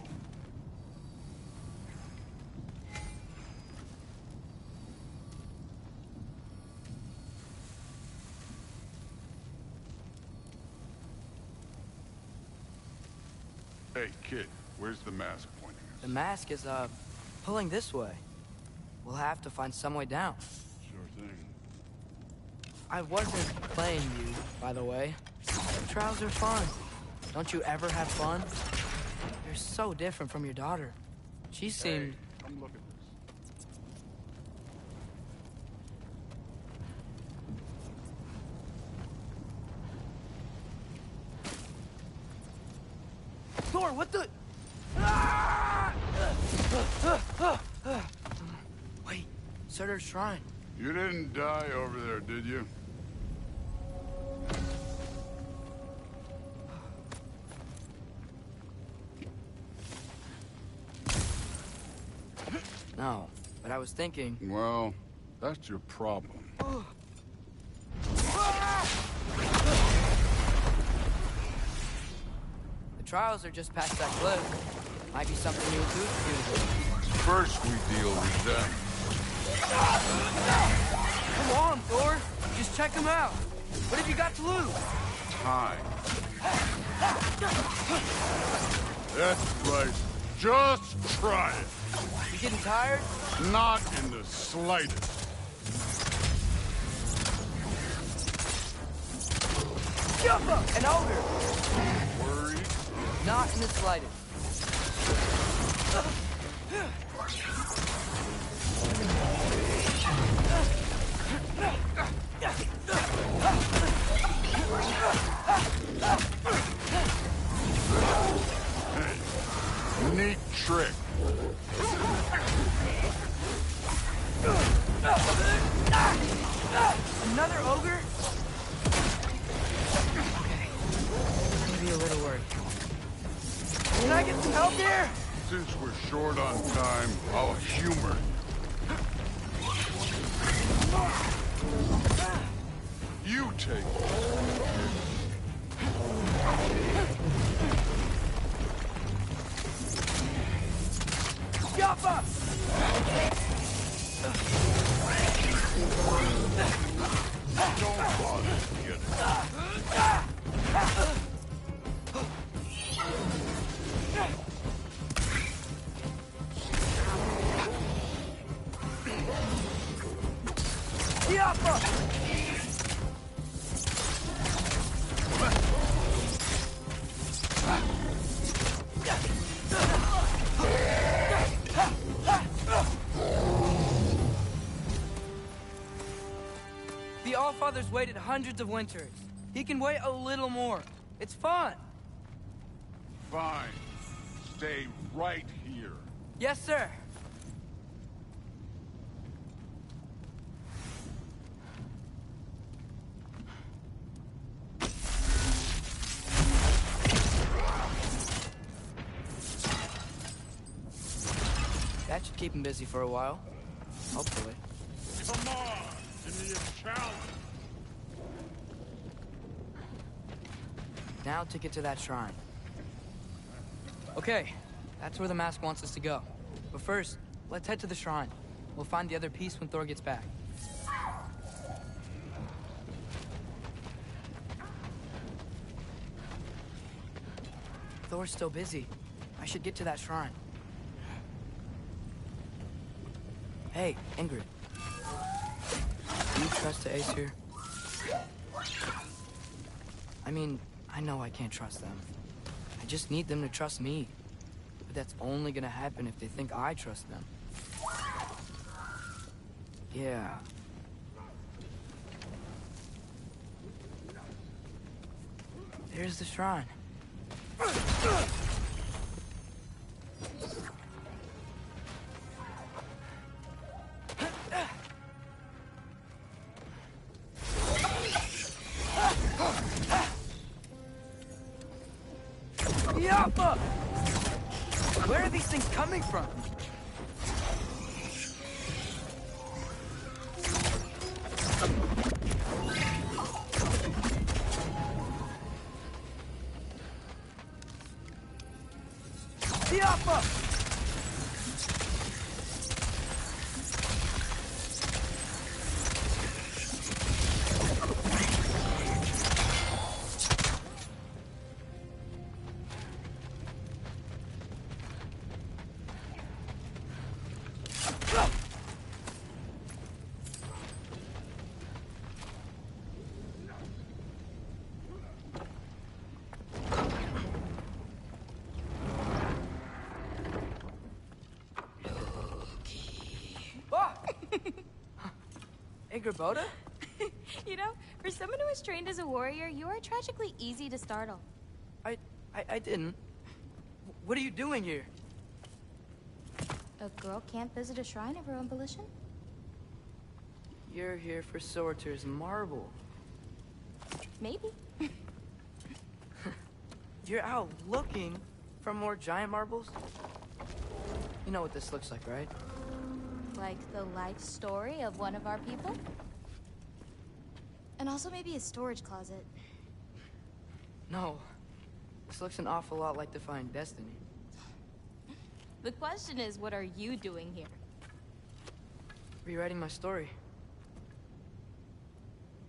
Speaker 4: Hey, kid, where's the mask pointing us?
Speaker 1: The mask is, pulling this way. We'll have to find some way down.
Speaker 4: Sure thing.
Speaker 1: I wasn't playing you, by the way. Trials are fun. Don't you ever have fun? You're so different from your daughter. She seemed...
Speaker 4: Hey, come look at this.
Speaker 1: Thor, what the... Wait, Surtur's shrine.
Speaker 4: You didn't die over there, did you?
Speaker 1: No, but I was thinking...
Speaker 4: Well, that's your problem.
Speaker 1: The trials are just past that cliff. Might be something you do.
Speaker 4: First we deal with them.
Speaker 1: Come on, Thor. Just check them out. What have you got to lose?
Speaker 4: Time. That's right. Just try it.
Speaker 1: You getting tired?
Speaker 4: Not in the slightest.
Speaker 1: Jump up! An ogre!
Speaker 4: Worried?
Speaker 1: Not in the slightest.
Speaker 4: Hey, neat trick.
Speaker 1: Another ogre? Okay. I'm gonna be a little worried. Can I get some help here?
Speaker 4: Since we're short on time, I'll humor you. You take it.
Speaker 1: Jump up!
Speaker 4: Don't bother to get it.
Speaker 1: Jump up! The Allfather's waited hundreds of winters. He can wait a little more. It's fun.
Speaker 4: Fine. Stay right here.
Speaker 1: Yes, sir. That should keep him busy for a while. Hopefully.
Speaker 4: Come on! Give me a challenge!
Speaker 1: Now to get to that shrine. Okay, that's where the mask wants us to go. But first, let's head to the shrine. We'll find the other piece when Thor gets back. Thor's still busy. I should get to that shrine. Hey, Ingrid. Do you trust the Aesir? I mean, I know I can't trust them. I just need them to trust me. But that's only gonna happen if they think I trust them. Yeah. There's the shrine. Yappa! Where are these things coming from? Yappa! Boda?
Speaker 10: You know, for someone who was trained as a warrior, you are tragically easy to startle.
Speaker 1: I didn't. What are you doing here?
Speaker 10: A girl can't visit a shrine of her own volition?
Speaker 1: You're here for Sorter's marble.
Speaker 10: Maybe.
Speaker 1: You're out looking for more giant marbles? You know what this looks like, right?
Speaker 10: Like the life story of one of our people? And also maybe a storage closet.
Speaker 1: No. This looks an awful lot like Defying Destiny.
Speaker 10: The question is, what are you doing here?
Speaker 1: Rewriting my story.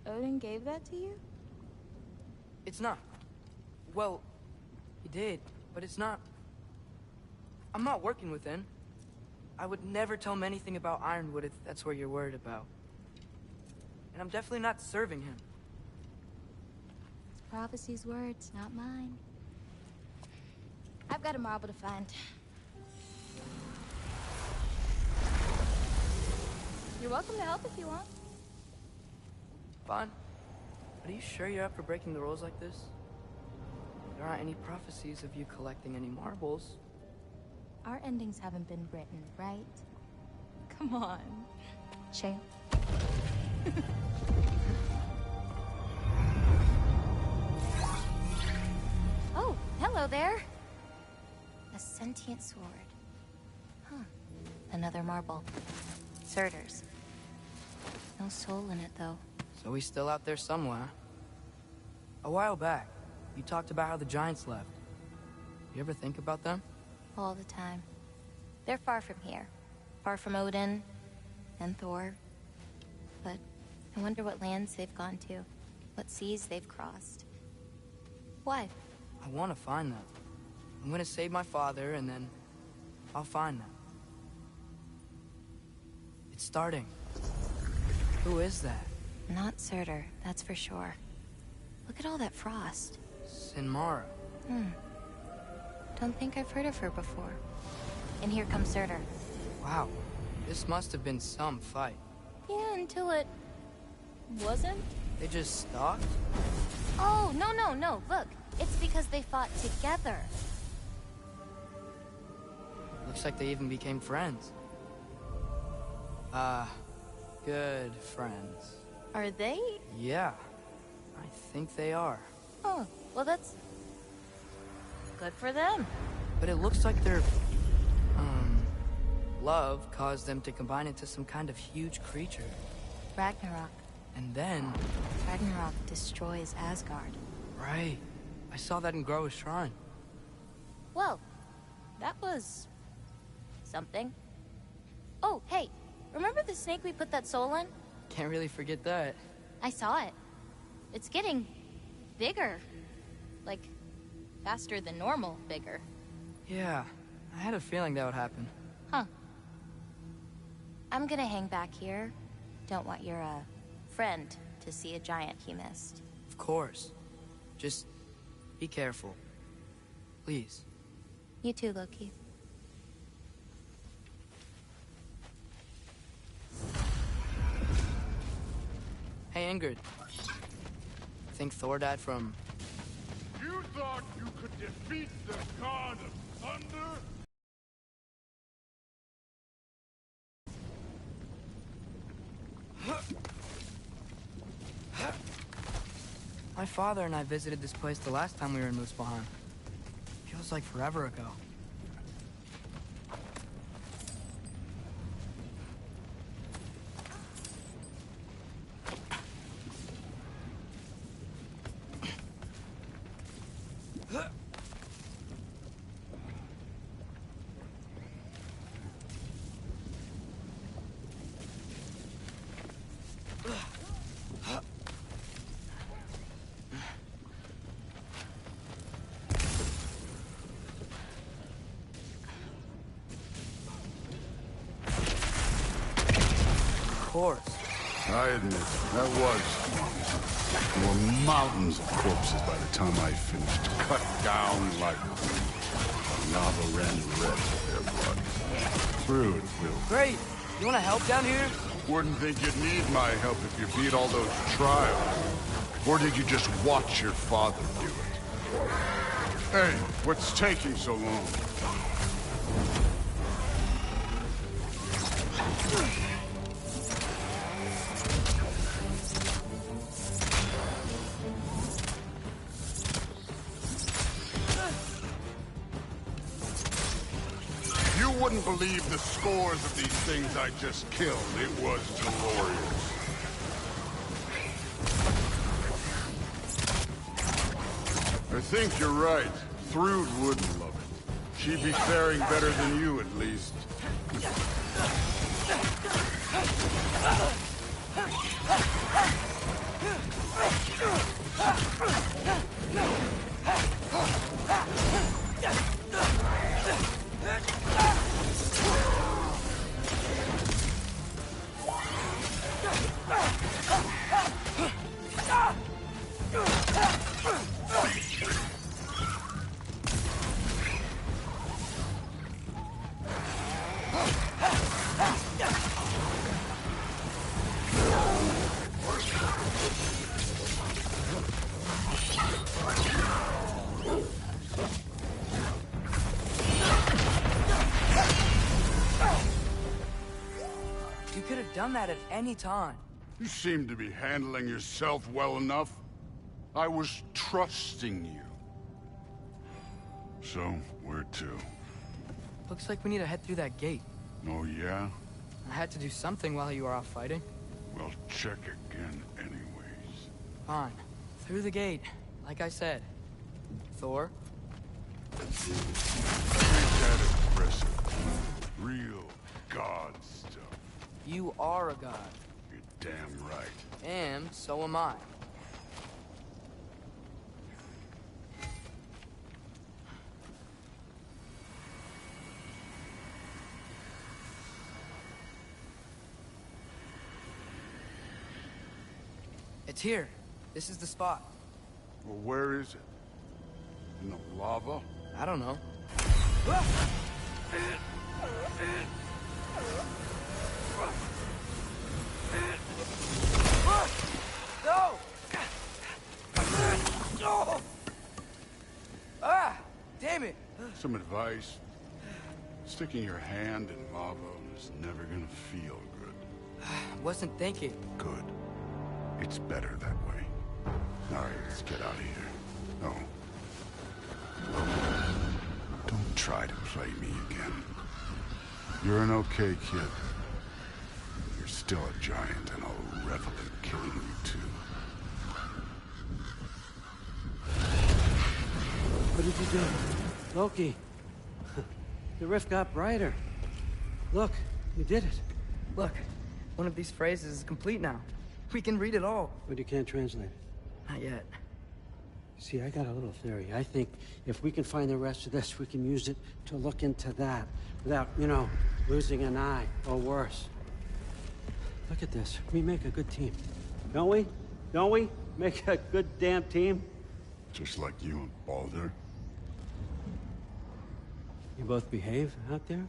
Speaker 10: Odin gave that to you?
Speaker 1: It's not. Well, he did, but it's not. I'm not working with him. I would never tell him anything about Ironwood if that's what you're worried about. And I'm definitely not serving him.
Speaker 10: It's prophecy's words, not mine. I've got a marble to find. You're welcome to help if you want.
Speaker 1: Fine. But are you sure you're up for breaking the rules like this? There aren't any prophecies of you collecting any marbles.
Speaker 10: Our endings haven't been written, right? Come on, champ. Oh, hello there. A sentient sword. Huh. Another marble. Surtur's. No soul in it, though.
Speaker 1: So he's still out there somewhere. A while back, you talked about how the giants left. You ever think about them?
Speaker 10: All the time. They're far from here. Far from Odin and Thor. But I wonder what lands they've gone to. What seas they've crossed. Why?
Speaker 1: I want to find them. I'm gonna save my father, and then I'll find them. It's starting. Who is that?
Speaker 10: Not Surtur, that's for sure. Look at all that frost.
Speaker 1: Sinmara.
Speaker 10: Don't think I've heard of her before. And here comes Surtur.
Speaker 1: Wow. This must have been some fight.
Speaker 10: Yeah, until it... wasn't?
Speaker 1: They just stalked?
Speaker 10: Oh, no. Look, it's because they fought together.
Speaker 1: Looks like they even became friends. Good friends.
Speaker 10: Are they?
Speaker 1: Yeah, I think they are.
Speaker 10: Oh, well that's... good for them.
Speaker 1: But it looks like their, love caused them to combine into some kind of huge creature.
Speaker 10: Ragnarok.
Speaker 1: And then...
Speaker 10: Ragnarok destroys Asgard.
Speaker 1: Right. I saw that in Groa's shrine.
Speaker 10: Well, that was... something. Oh, hey, remember the snake we put that soul in?
Speaker 1: Can't really forget that.
Speaker 10: I saw it. It's getting... bigger. Like, faster than normal bigger.
Speaker 1: Yeah, I had a feeling that would happen.
Speaker 10: Huh. I'm gonna hang back here. Don't want your, friend to see a giant he missed.
Speaker 1: Of course. Just be careful. Please.
Speaker 10: You too, Loki.
Speaker 1: Hey, Ingrid. Think Thor died from...
Speaker 4: thought you could defeat the god of thunder?
Speaker 1: My father and I visited this place the last time we were in Muspelheim. Feels like forever ago.
Speaker 4: I admit, that was fun. There were mountains of corpses by the time I finished, cut down like lava ran red with their blood. Through it, Will.
Speaker 1: Great! You want to help down here?
Speaker 4: Wouldn't think you'd need my help if you beat all those trials. Or did you just watch your father do it? Hey, what's taking so long? You wouldn't believe the scores of these things I just killed. It was glorious. I think you're right. Thrude wouldn't love it. She'd be faring better than you, at least.
Speaker 1: You could have done that at any time.
Speaker 4: You seem to be handling yourself well enough. I was trusting you. So, where to?
Speaker 1: Looks like we need to head through that gate.
Speaker 4: Oh, yeah?
Speaker 1: I had to do something while you were off fighting.
Speaker 4: Well, check again anyways.
Speaker 1: Fine. Through the gate, like I said. Thor?
Speaker 4: Ain't that impressive? Real god stuff.
Speaker 1: You are a god.
Speaker 4: You're damn right.
Speaker 1: And so am I. It's here. This is the spot.
Speaker 4: Well, where is it? In the lava?
Speaker 1: I don't know. No! Ah! Damn it!
Speaker 4: Some advice. Sticking your hand in lava is never gonna feel good.
Speaker 1: Wasn't thinking.
Speaker 4: Good. It's better that way. All right, let's get out of here. Oh. Don't try to play me again. You're an okay kid. You're still a giant, and I'll revel in killing you too.
Speaker 5: What did you do? Loki. The rift got brighter. Look, you did it.
Speaker 1: Look, one of these phrases is complete now. We can read it all.
Speaker 5: But you can't translate it.
Speaker 1: Not yet.
Speaker 5: See, I got a little theory. I think if we can find the rest of this, we can use it to look into that without, you know, losing an eye or worse. Look at this. We make a good team. Don't we? Don't we? Make a good damn team?
Speaker 4: Just like you and Baldur.
Speaker 5: You both behave out there?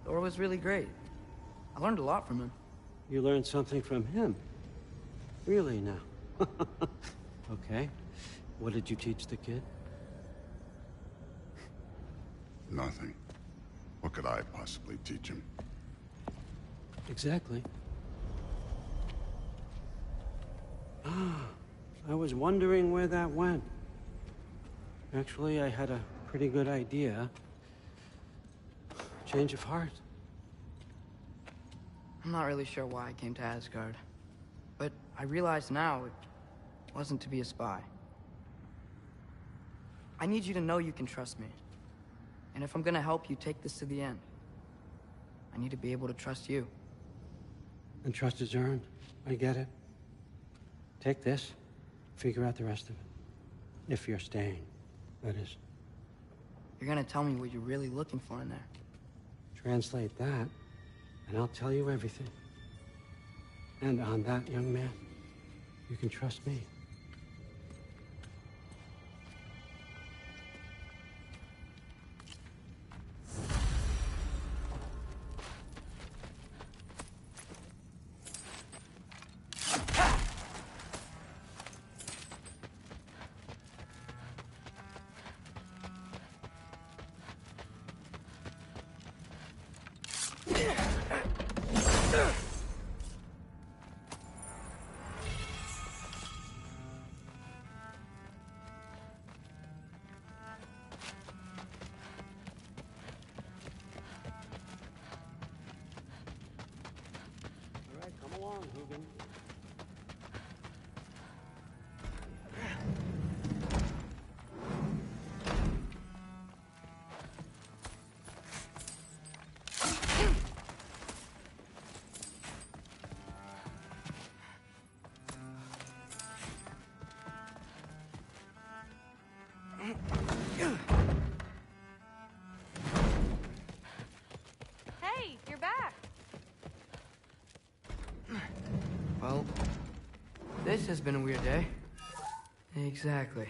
Speaker 1: Thor was really great. I learned a lot from him.
Speaker 5: You learned something from him. Really now. Okay. What did you teach the kid?
Speaker 4: Nothing. What could I possibly teach him?
Speaker 5: Exactly. I was wondering where that went. Actually, I had a pretty good idea. Change of heart.
Speaker 1: I'm not really sure why I came to Asgard, but I realize now it wasn't to be a spy. I need you to know you can trust me. And if I'm gonna help you take this to the end, I need to be able to trust you.
Speaker 5: And trust is earned. I get it. Take this. Figure out the rest of it. If you're staying, that is.
Speaker 1: You're gonna tell me what you're really looking for in there.
Speaker 5: Translate that, and I'll tell you everything. And on that, young man, you can trust me. All right, come along, Hugin.
Speaker 9: Hey, you're back.
Speaker 1: Well, this has been a weird day. Exactly.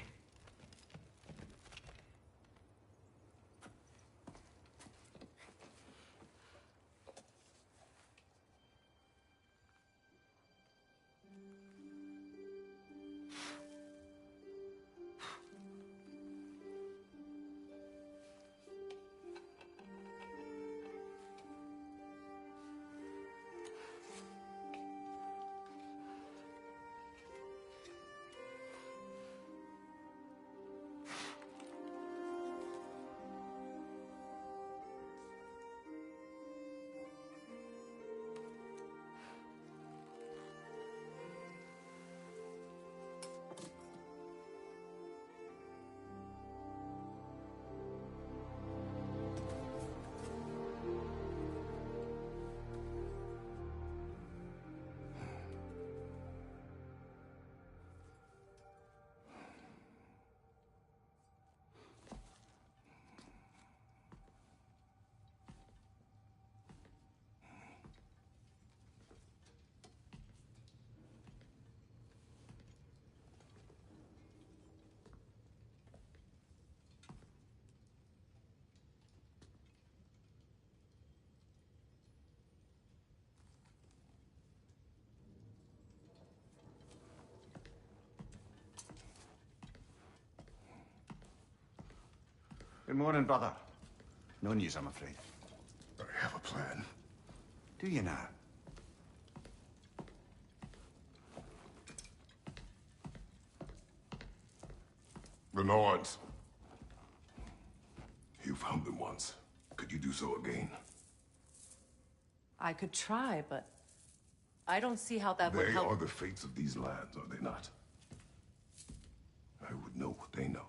Speaker 3: Good morning, brother. No news, I'm afraid.
Speaker 4: I have a plan.
Speaker 3: Do you now?
Speaker 11: The Nords. You found them once. Could you do so again?
Speaker 12: I could try, but I don't see how that would
Speaker 11: They
Speaker 12: help.
Speaker 11: are the fates of these lands, are they not? I would know what they know,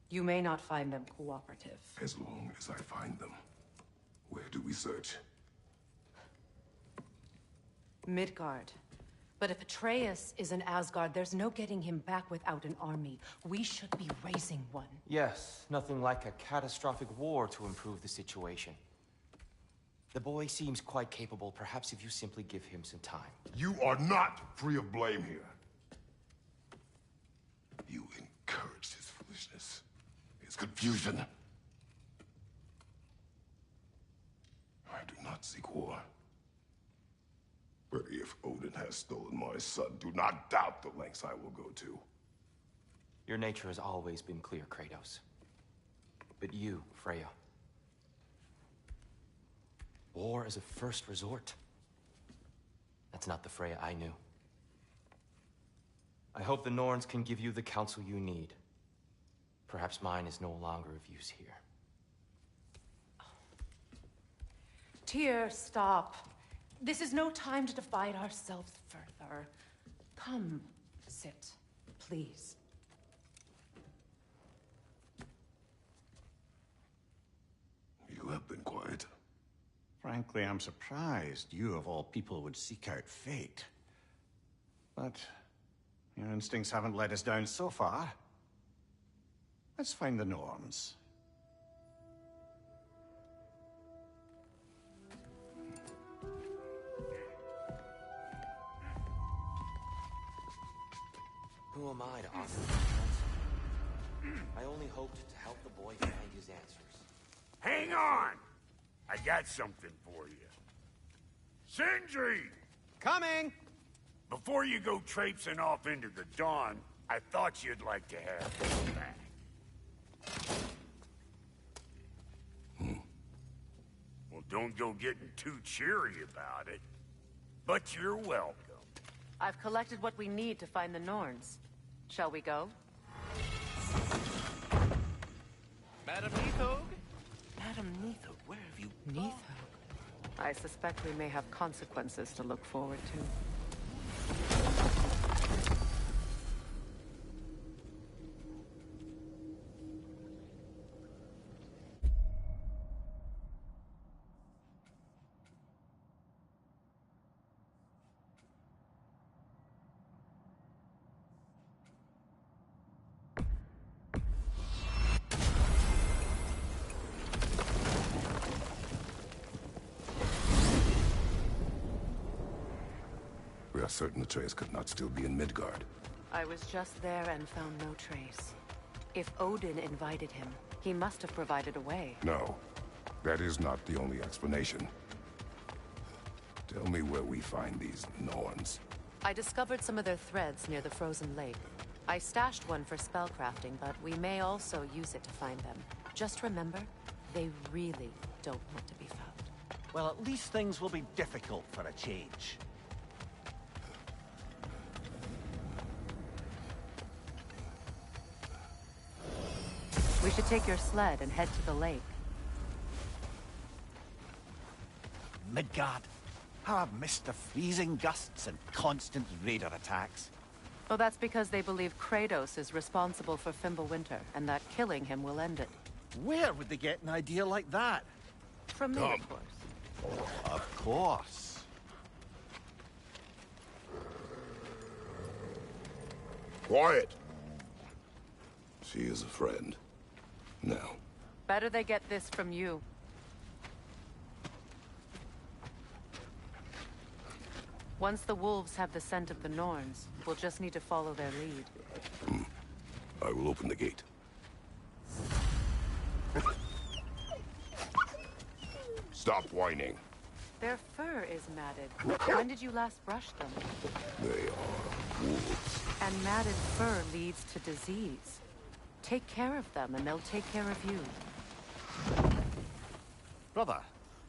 Speaker 12: You may not find them cooperative.
Speaker 11: as long as I find them. Where do we search?
Speaker 12: Midgard. But if Atreus is in Asgard, there's no getting him back without an army. We should be raising one.
Speaker 13: Yes, nothing like a catastrophic war to improve the situation. The boy seems quite capable. Perhaps if you simply give him some time.
Speaker 11: You are not free of blame here. You encouraged his foolishness, his confusion. I do not seek war. But if Odin has stolen my son, do not doubt the lengths I will go to.
Speaker 13: Your nature has always been clear, Kratos. But you, Freya. War is a first resort. That's not the Freya I knew. I hope the Norns can give you the counsel you need. Perhaps mine is no longer of use here.
Speaker 12: Tyr, stop. This is no time to divide ourselves further. Come, sit, please.
Speaker 11: You have been quiet.
Speaker 14: Frankly, I'm surprised you, of all people, would seek out fate. But your instincts haven't let us down so far. Let's find the Norns.
Speaker 13: Who am I to offer counsel? I only hoped to help the boy find his answers.
Speaker 4: Hang on! I got something for you. Sindri!
Speaker 8: Coming!
Speaker 4: Before you go traipsing off into the dawn, I thought you'd like to have this back. Well, don't go getting too cheery about it. But you're welcome.
Speaker 12: I've collected what we need to find the Norns. Shall we go?
Speaker 8: Madam Neathog?
Speaker 12: Madam Neathog, where have you gone? Neathog? I suspect we may have consequences to look forward to.
Speaker 11: We are certain Atreus could not still be in Midgard.
Speaker 12: I was just there and found no trace. If Odin invited him, he must have provided a way.
Speaker 11: No, that is not the only explanation. Tell me where we find these Norns.
Speaker 12: I discovered some of their threads near the frozen lake. I stashed one for spellcrafting, but we may also use it to find them. Just remember, they really don't want to be found.
Speaker 14: Well, at least things will be difficult for a change.
Speaker 12: We should take your sled and head to the lake.
Speaker 14: Midgard. How I've missed the freezing gusts and constant raider attacks.
Speaker 12: Well, that's because they believe Kratos is responsible for Fimbulwinter, and that killing him will end it.
Speaker 14: Where would they get an idea like that?
Speaker 12: From me, of course.
Speaker 14: Of course.
Speaker 11: Quiet! She is a friend. Now.
Speaker 12: Better they get this from you. Once the wolves have the scent of the Norns, we'll just need to follow their lead.
Speaker 11: I will open the gate. Stop whining.
Speaker 12: Their fur is matted. When did you last brush them?
Speaker 11: They are wolves.
Speaker 12: And matted fur leads to disease. Take care of them, and they'll take care of you.
Speaker 14: Brother,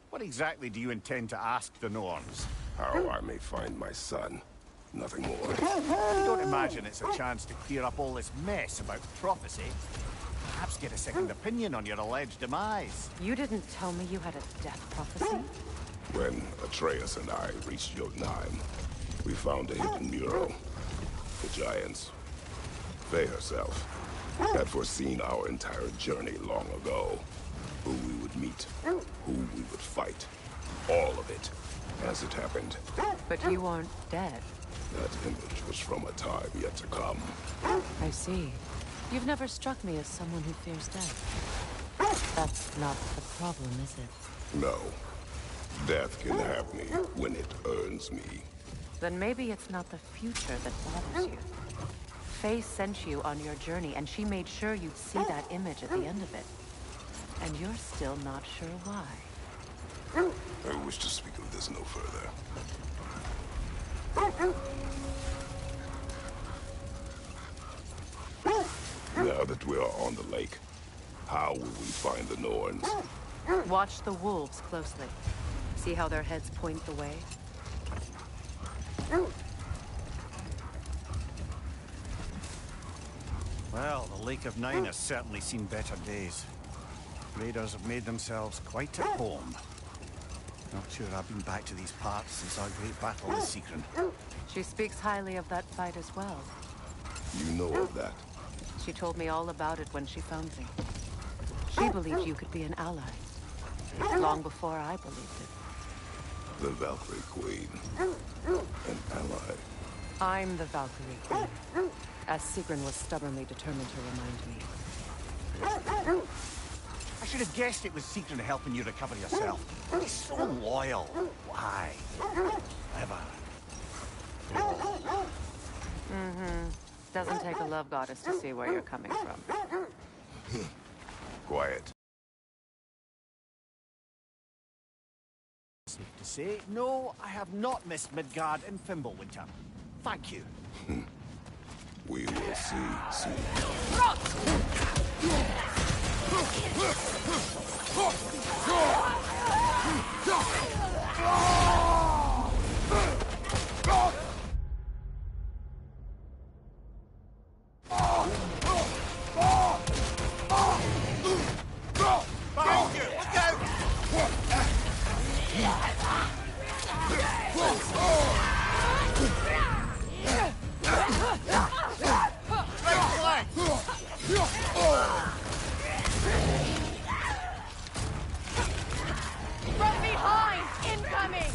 Speaker 14: what exactly do you intend to ask the Norns?
Speaker 11: How I may find my son. Nothing more.
Speaker 14: You don't imagine it's a chance to clear up all this mess about prophecy? Perhaps get a second opinion on your alleged demise.
Speaker 12: You didn't tell me you had a death prophecy?
Speaker 11: When Atreus and I reached Jotunheim, we found a hidden mural. The giants, Faye herself, had foreseen our entire journey long ago. Who we would meet, who we would fight. All of it, as it happened.
Speaker 12: But you aren't dead.
Speaker 11: That image was from a time yet to come.
Speaker 12: I see. You've never struck me as someone who fears death. That's not the problem, is it?
Speaker 11: No. Death can have me when it earns me.
Speaker 12: Then maybe it's not the future that bothers you. Faye sent you on your journey, and she made sure you'd see that image at the end of it. And you're still not sure why.
Speaker 11: I wish to speak of this no further. Now that we are on the lake, how will we find the Norns?
Speaker 12: Watch the wolves closely. See how their heads point the way?
Speaker 14: Well, the Lake of Nine has certainly seen better days. Raiders have made themselves quite at home. Not sure I've been back to these parts since our great battle with Secret.
Speaker 12: She speaks highly of that fight as well.
Speaker 11: You know of that?
Speaker 12: She told me all about it when she found me. She believed you could be an ally. Long before I believed it.
Speaker 11: The Valkyrie Queen. An ally.
Speaker 12: I'm the Valkyrie Queen, as Sigrun was stubbornly determined to remind me.
Speaker 14: I should have guessed it was Secret helping you recover yourself. He's so loyal. Why? Ever.
Speaker 12: Mm-hmm. Doesn't take a love goddess to see where you're coming from.
Speaker 11: Quiet.
Speaker 14: Safe to say, no, I have not missed Midgard and Fimbulwinter. Thank you.
Speaker 11: We will see soon.
Speaker 9: From behind! Incoming!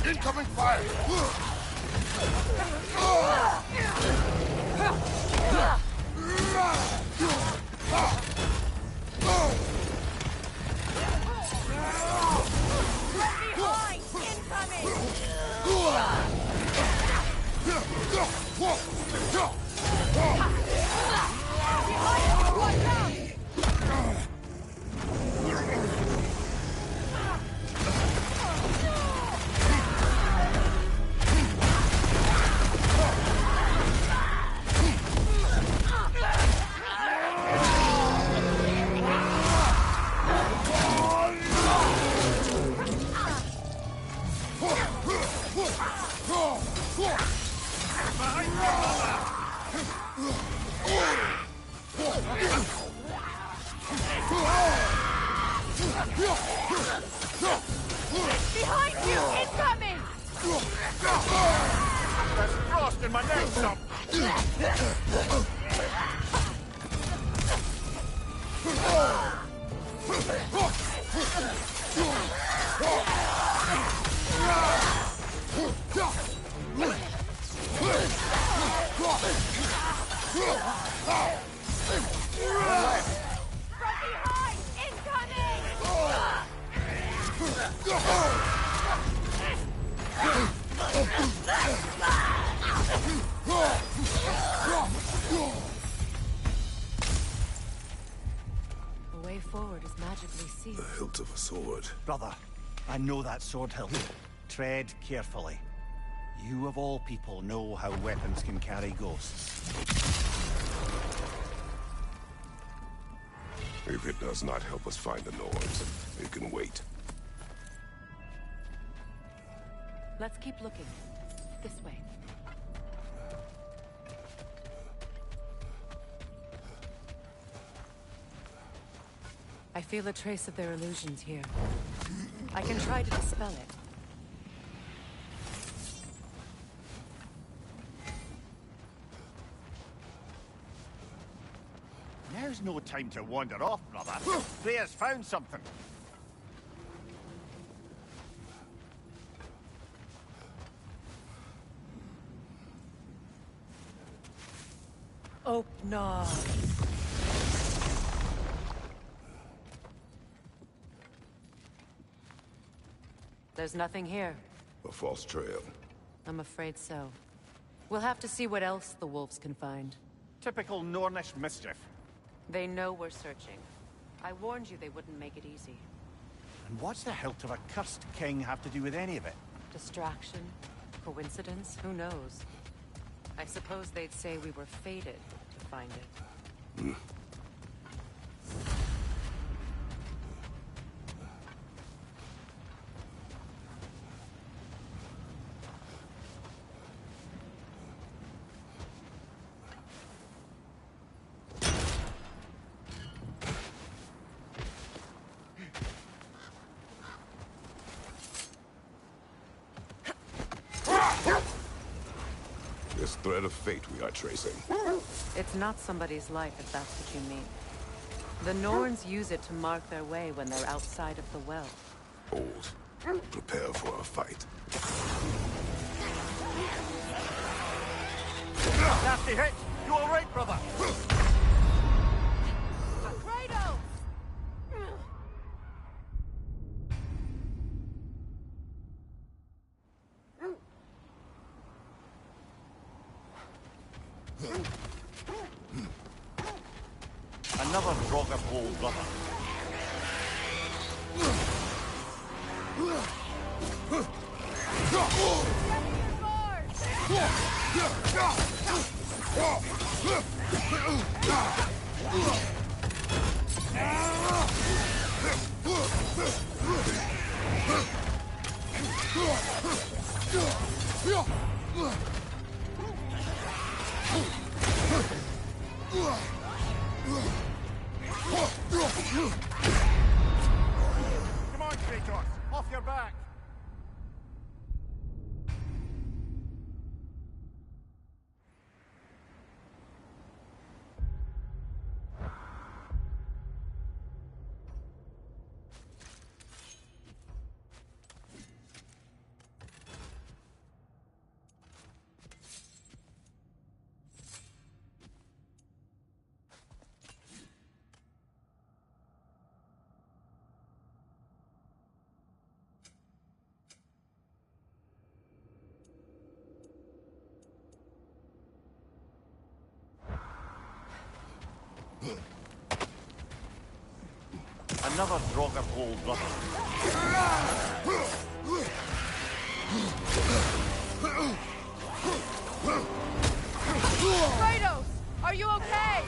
Speaker 4: Incoming fire!
Speaker 9: Behind! Incoming! Behind you! Incoming!
Speaker 14: There's frost in my neck, son.
Speaker 9: From behind! Incoming!
Speaker 12: The way forward is magically sealed.
Speaker 11: The hilt of a sword.
Speaker 14: Brother, I know that sword hilt. Tread carefully. You of all people know how weapons can carry ghosts.
Speaker 11: If it does not help us find the Norns, it can wait.
Speaker 12: Let's keep looking. This way. I feel a trace of their illusions here. I can try to dispel it.
Speaker 14: Now's no time to wander off, brother. Freya's found something.
Speaker 12: Oh, no. There's nothing here.
Speaker 11: A false trail.
Speaker 12: I'm afraid so. We'll have to see what else the wolves can find.
Speaker 14: Typical Nornish mischief.
Speaker 12: They know we're searching. I warned you they wouldn't make it easy.
Speaker 14: And what's the hilt of a cursed king have to do with any of it?
Speaker 12: Distraction, Coincidence? Who knows? I suppose they'd say we were fated to find it.
Speaker 11: This thread of fate we are tracing.
Speaker 12: It's not somebody's life, if that's what you mean. The Norns use it to mark their way when they're outside of the well.
Speaker 11: Old. Prepare for a fight.
Speaker 8: Nasty hit! You alright, brother?
Speaker 12: Kratos!
Speaker 14: Another drog of old brother.
Speaker 8: Come on, Kratos! Off your back!
Speaker 14: Another drog of old brother.
Speaker 12: Kratos! Are you okay?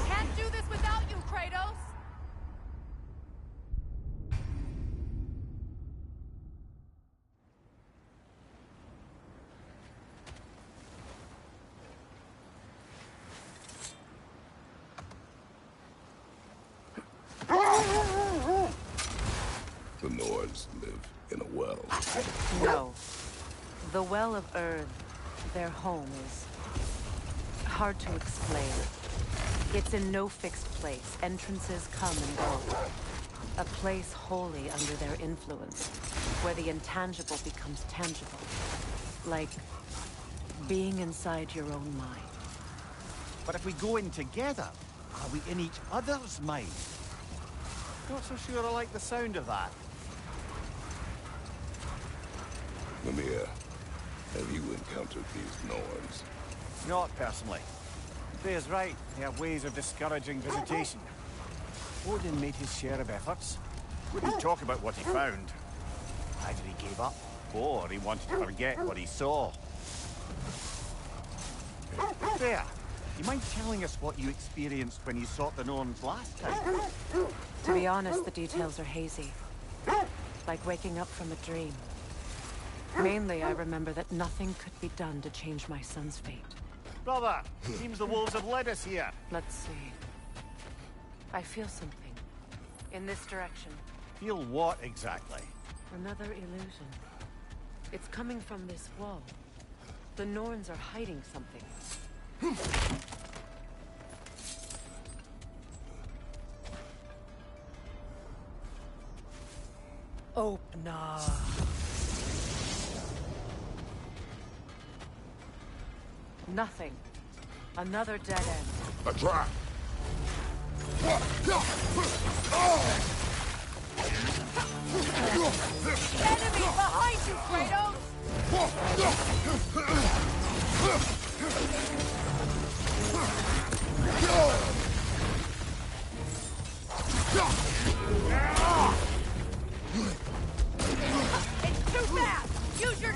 Speaker 12: Can't do this without you, Kratos!
Speaker 11: The Nords live in a well.
Speaker 12: No. The Well of Earth, their home, is hard to explain. It's in no fixed place. Entrances come and go. A place wholly under their influence, where the intangible becomes tangible. Like being inside your own mind.
Speaker 14: But if we go in together, are we in each other's mind? Not so sure I like the sound of that.
Speaker 11: Mimir, have you encountered these Norns?
Speaker 14: Not personally. Freya's right. They have ways of discouraging visitation. Odin made his share of efforts. Wouldn't talk about what he found. Either he gave up, or he wanted to forget what he saw. Freya, do you mind telling us what you experienced when you sought the Norns last time?
Speaker 12: To be honest, the details are hazy. Like waking up from a dream. Mainly, I remember that nothing could be done to change my son's fate.
Speaker 14: Brother, seems the wolves have led us here.
Speaker 12: Let's see. I feel something. In this direction.
Speaker 14: Feel what exactly?
Speaker 12: Another illusion. It's coming from this wall. The Norns are hiding something. Opener. Nothing. Another dead end.
Speaker 11: A trap!
Speaker 12: Enemy behind you, Kratos!
Speaker 15: It's too fast! Use your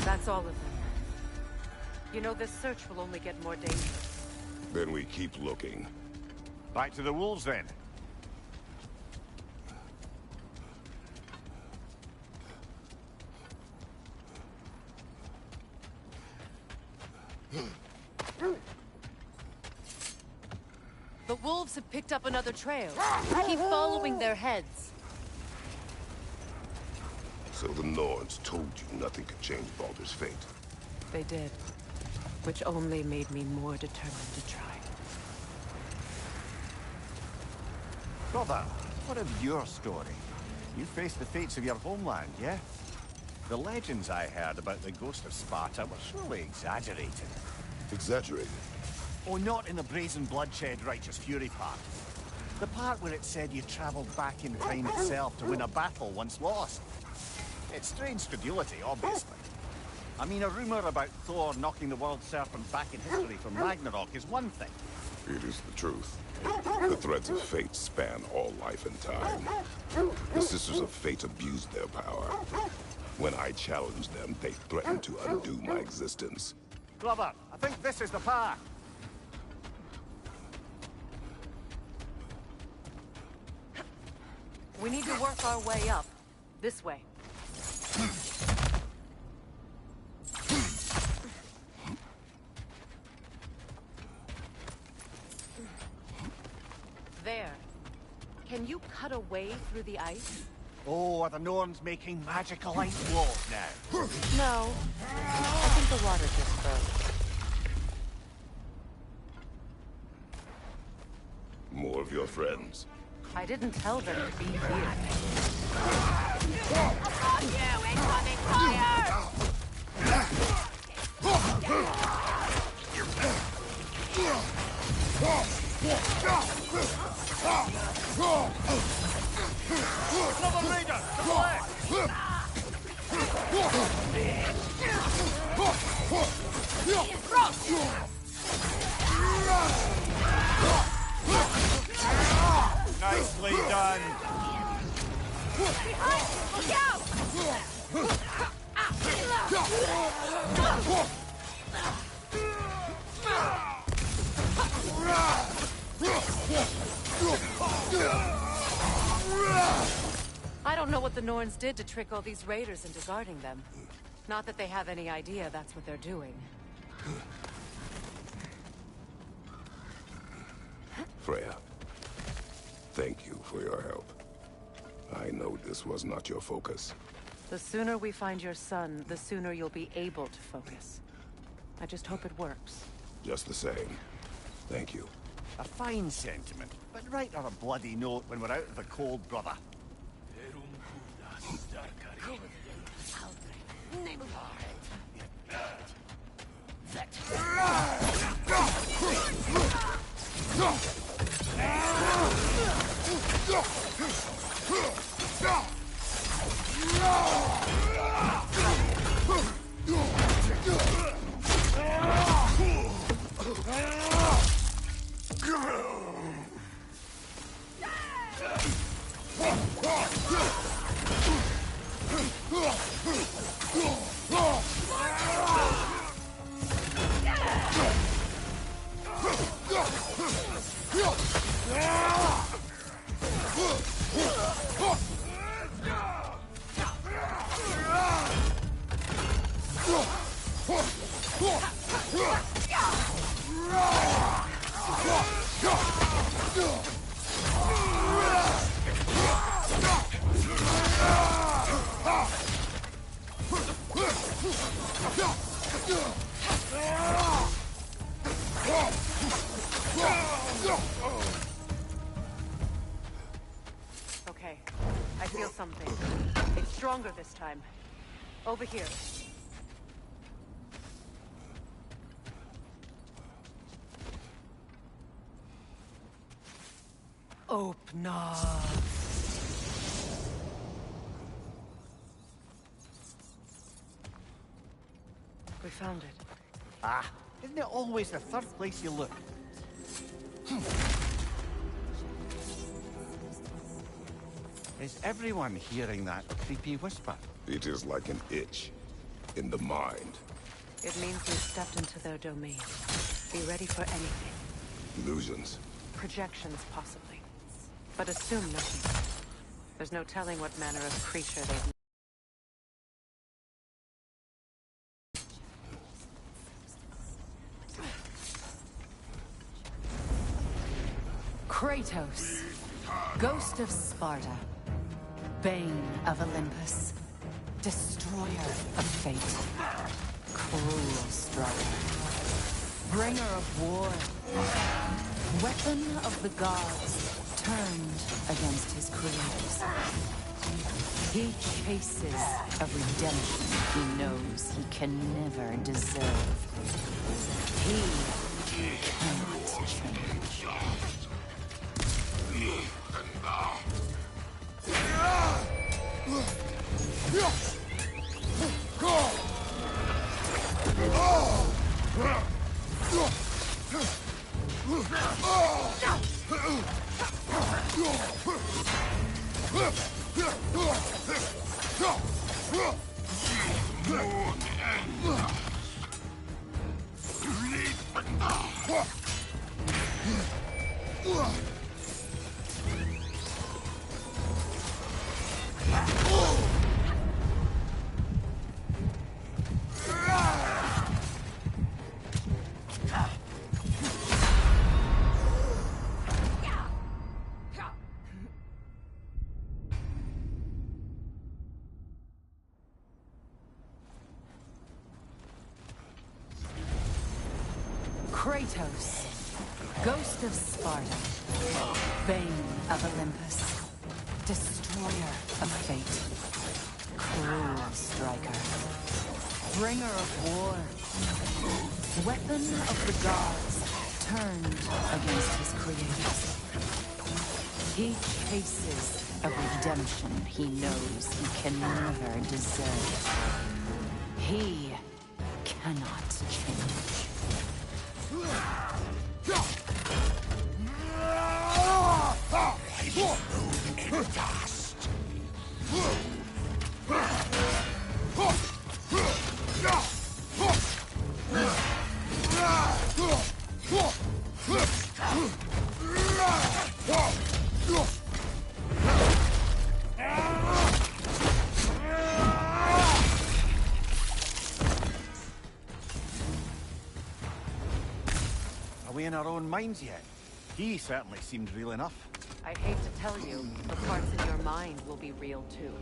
Speaker 12: That's all of them. You know, this search will only get more dangerous.
Speaker 11: Then we keep looking.
Speaker 14: Back to the wolves, then.
Speaker 12: The wolves have picked up another trail. Keep following their heads.
Speaker 11: So the Norns told you nothing could change Baldur's fate.
Speaker 12: They did. Which only made me more determined to try.
Speaker 14: Brother, what of your story? You faced the fates of your homeland, yeah? The legends I heard about the ghost of Sparta were surely exaggerated.
Speaker 11: Exaggerated?
Speaker 14: Oh, not in the brazen bloodshed righteous fury part. The part where it said you traveled back in time itself to win a battle once lost. It's strange credulity, obviously. I mean, a rumor about Thor knocking the world serpent back in history from Ragnarok is one thing.
Speaker 11: It is the truth. The threads of fate span all life and time. The Sisters of Fate abused their power. When I challenged them, they threatened to undo my existence.
Speaker 14: Brother, I think this is the path.
Speaker 12: We need to work our way up. This way. There. Can you cut a way through the ice?
Speaker 14: Oh, are the Norns making magical ice walls now?
Speaker 12: No. I think the water just froze.
Speaker 11: More of your friends.
Speaker 12: I didn't tell them to be here.
Speaker 15: Upon you, incoming fire!
Speaker 14: Another raider! To the left! Nicely done!
Speaker 15: Behind! Look out!
Speaker 12: I don't know what the Norns did to trick all these raiders into guarding them. Not that they have any idea that's what they're doing.
Speaker 11: Freya, thank you for your help. I know this was not your focus.
Speaker 12: The sooner we find your son, the sooner you'll be able to focus. I just hope it works.
Speaker 11: Just the same. Thank you.
Speaker 14: A fine sentiment, but write her a bloody note when we're out of the cold, brother.
Speaker 12: Okay, I feel something. It's stronger this time. Over here. Open up. We found it.
Speaker 14: Ah, isn't it always the third place you look? Is everyone hearing that creepy whisper?
Speaker 11: It is like an itch in the mind.
Speaker 12: It means we've stepped into their domain. Be ready for anything.
Speaker 11: Illusions.
Speaker 12: Projections, possibly. But assume nothing. There's no telling what manner of creature they've...
Speaker 16: Kratos, Ghost of Sparta, Bane of Olympus, Destroyer of Fate, Cruel Striker, Bringer of War, Weapon of the Gods, turned against his creators. He chases a redemption he knows he can never deserve. He cannot change. Kratos, Ghost of Sparta, Bane of Olympus, Destroyer of Fate, Cruel Striker, Bringer of War, Weapon of the Gods, turned against his creators. He chases a redemption he knows he can never deserve. He cannot change.
Speaker 14: Are we in our own minds yet? He certainly seemed real enough.
Speaker 12: I hate to tell you, the parts in your mind will be real too.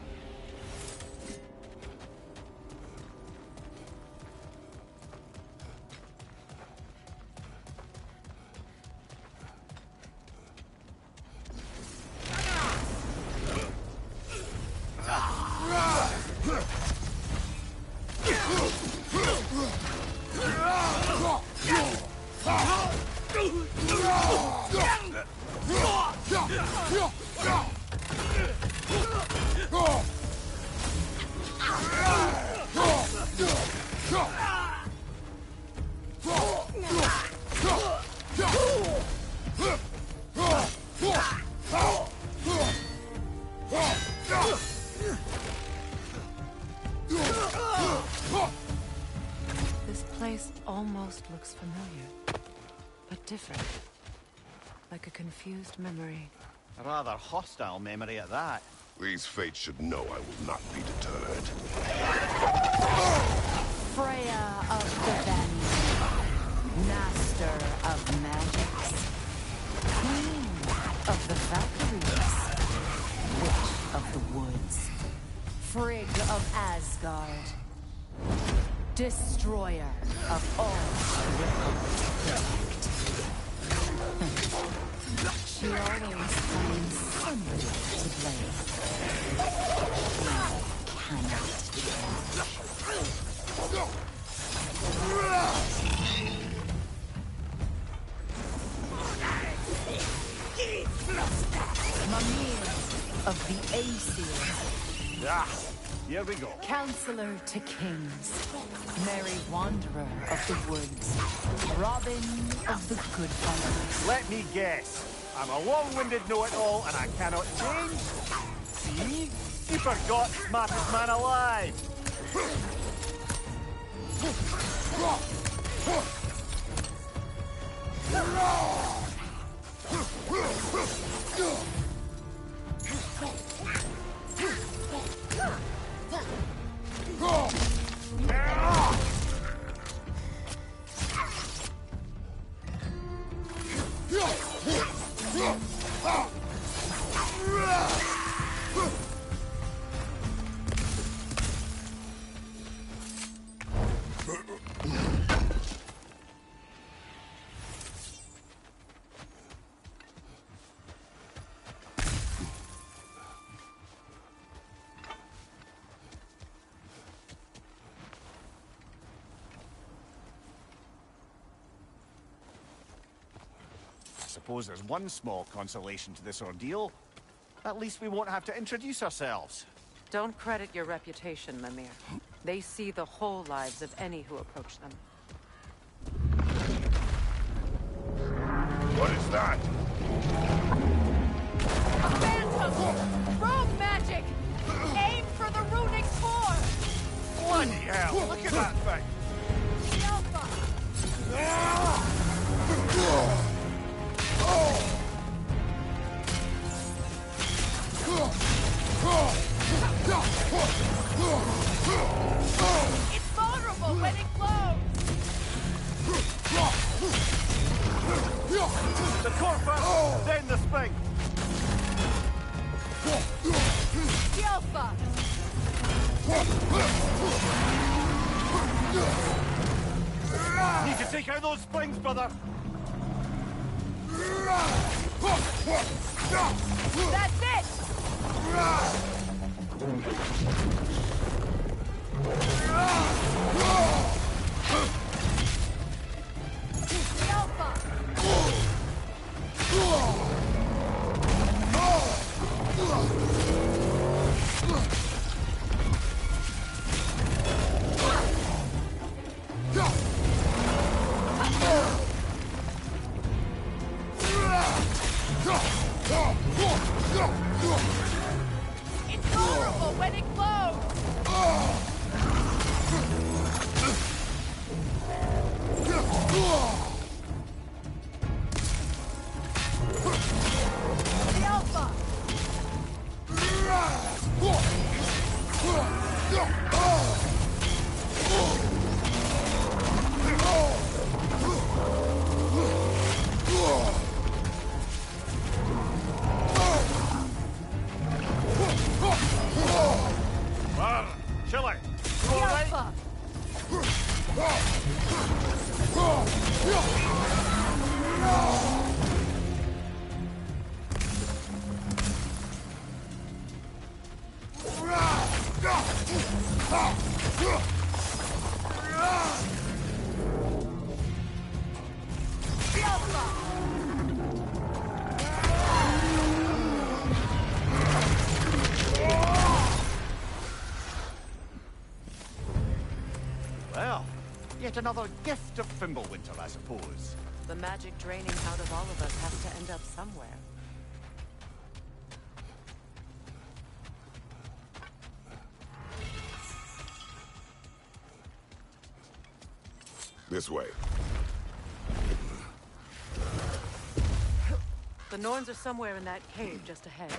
Speaker 12: This place almost looks familiar, but different. Like a confused memory.
Speaker 14: A rather hostile memory at that.
Speaker 11: These fates should know I will not be deterred.
Speaker 16: Freya of the Vanir, Master of Magics, Queen of the Valkyries, Witch of the Woods, Frigg of Asgard, Destroyer of all she always finds somebody to blame. Mimir of the Aesir.
Speaker 14: Ah, here we go.
Speaker 16: Counselor to kings. Merry wanderer of the woods. Robin of the good fellows.
Speaker 14: Let me guess. I'm a long-winded know-it-all and I cannot change? See? You forgot smartest man alive! I suppose there's one small consolation to this ordeal. At least we won't have to introduce ourselves.
Speaker 12: Don't credit your reputation, Mimir. They see the whole lives of any who approach them.
Speaker 11: What is that?
Speaker 15: A phantom! Rogue magic! Aim for the runic core!
Speaker 14: Bloody hell, look at that thing!
Speaker 15: The Alpha! It's vulnerable when it glows!
Speaker 14: The core first, then the spring!
Speaker 15: The Alpha!
Speaker 14: Need to take out those springs, brother!
Speaker 15: That's it! The Alpha! It's vulnerable when it glows! The Alpha!
Speaker 14: Chile!
Speaker 15: The Alpha! The Alpha!
Speaker 14: Well, yet another gift of Fimbulwinter, I suppose.
Speaker 12: The magic draining out of all of us has to end up somewhere.
Speaker 11: This way.
Speaker 12: The Norns are somewhere in that cave just ahead.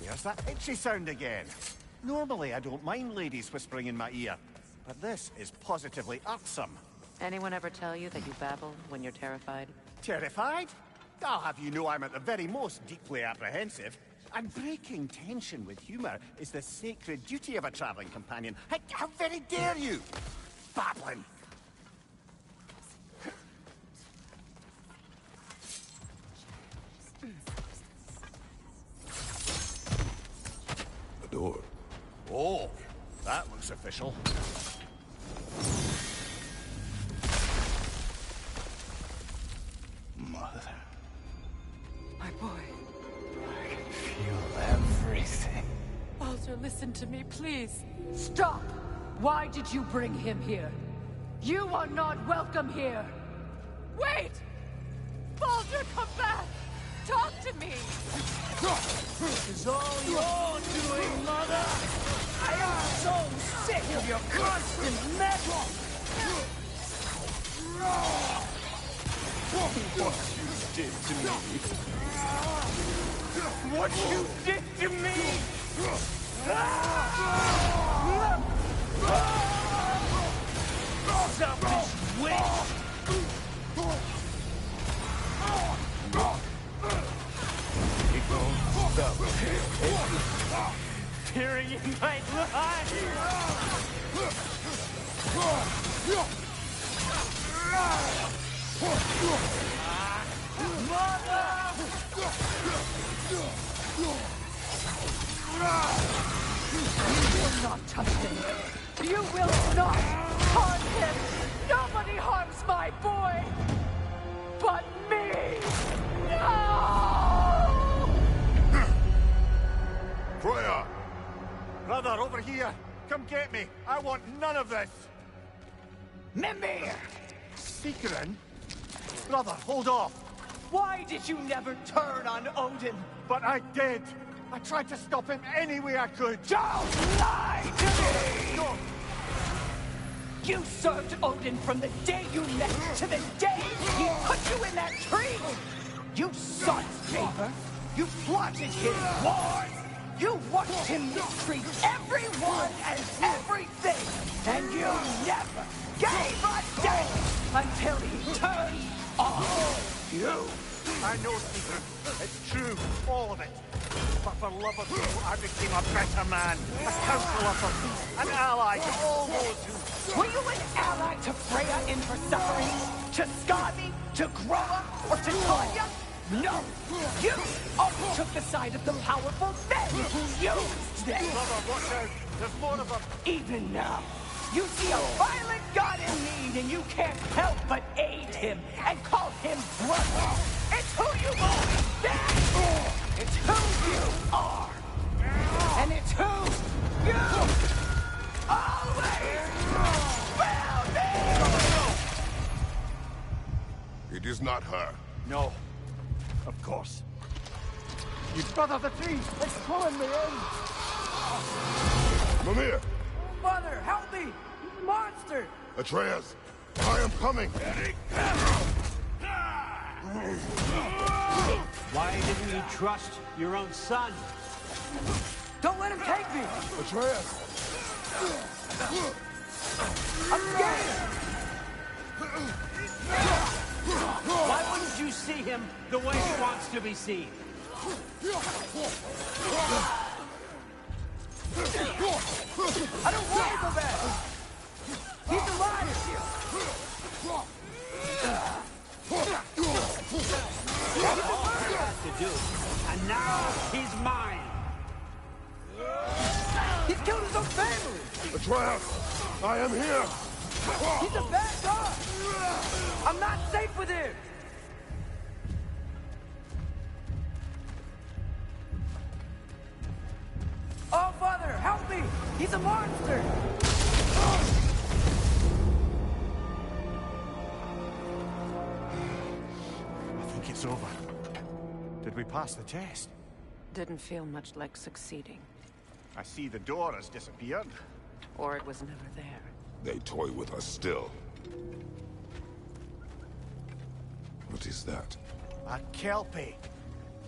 Speaker 14: Yes, There's that itchy sound again. Normally, I don't mind ladies whispering in my ear, but this is positively irksome.
Speaker 12: Anyone ever tell you that you babble when you're terrified?
Speaker 14: Terrified? I'll have you know I'm at the very most deeply apprehensive. And breaking tension with humor is the sacred duty of a traveling companion. How very dare you! Babbling!
Speaker 11: The door.
Speaker 14: Oh, that looks official.
Speaker 3: Mother.
Speaker 15: My boy.
Speaker 3: I can feel everything.
Speaker 15: Baldur, listen to me, please. Stop! Why did you bring him here? You are not welcome here! Wait! Baldur, come back! Talk to me!
Speaker 17: This is all your doing, Mother! I am so sick of your constant meddle!
Speaker 3: What you did to me! What you did to me! Selfish witch! Peering in my life!
Speaker 15: You will not touch him! You will not harm him! Nobody harms my boy! But me! No!
Speaker 11: Freya!
Speaker 14: Brother, over here! Come get me! I want none of this!
Speaker 17: Mimir!
Speaker 14: Seekerin? Brother, hold off!
Speaker 17: Why did you never turn on Odin?
Speaker 14: But I did! I tried to stop him any way I could!
Speaker 17: Don't lie to me!
Speaker 14: No!
Speaker 17: You served Odin from the day you met to the day he put you in that tree! You sought favor! You plotted his wars! You watched him mistreat everyone and everything! And you never gave a damn until he turned on you!
Speaker 14: I know, Seekerin. It's true, all of it. But for love of you, I became a better man. A counselor for peace, an ally to all those who...
Speaker 17: Were you an ally to Freya in her suffering? To Skadi? To Groa? Or to Tanya? No! You always took the side of the powerful men who used them!
Speaker 14: Brother, watch out! There's more of them!
Speaker 17: Even now, you see a violent god in need and you can't help but aid him and call him brother! It's who you always been! It's who you are! And it's who you always will be!
Speaker 11: It is not her.
Speaker 14: No. Of course. You brother the tree! It's pulling me in!
Speaker 11: Mimir!
Speaker 17: Mother, help me! He's a monster!
Speaker 11: Atreus! I am coming!
Speaker 5: Why didn't you trust your own son?
Speaker 17: Don't let him take me!
Speaker 11: Atreus!
Speaker 17: I'm scared!
Speaker 5: Why wouldn't you see him the way he wants to be seen?
Speaker 17: I don't want to go back! He's alive!
Speaker 5: That's all he has to do. And now he's mine!
Speaker 17: He's killed his own family!
Speaker 11: Atreus! I am here!
Speaker 17: He's a bad guy! I'm not safe with him! Oh, Father, help me! He's a monster!
Speaker 14: I think it's over. Did we pass the test?
Speaker 12: Didn't feel much like succeeding.
Speaker 14: I see the door has disappeared.
Speaker 12: Or it was never there.
Speaker 11: They toy with us still. What is that?
Speaker 14: A kelpie.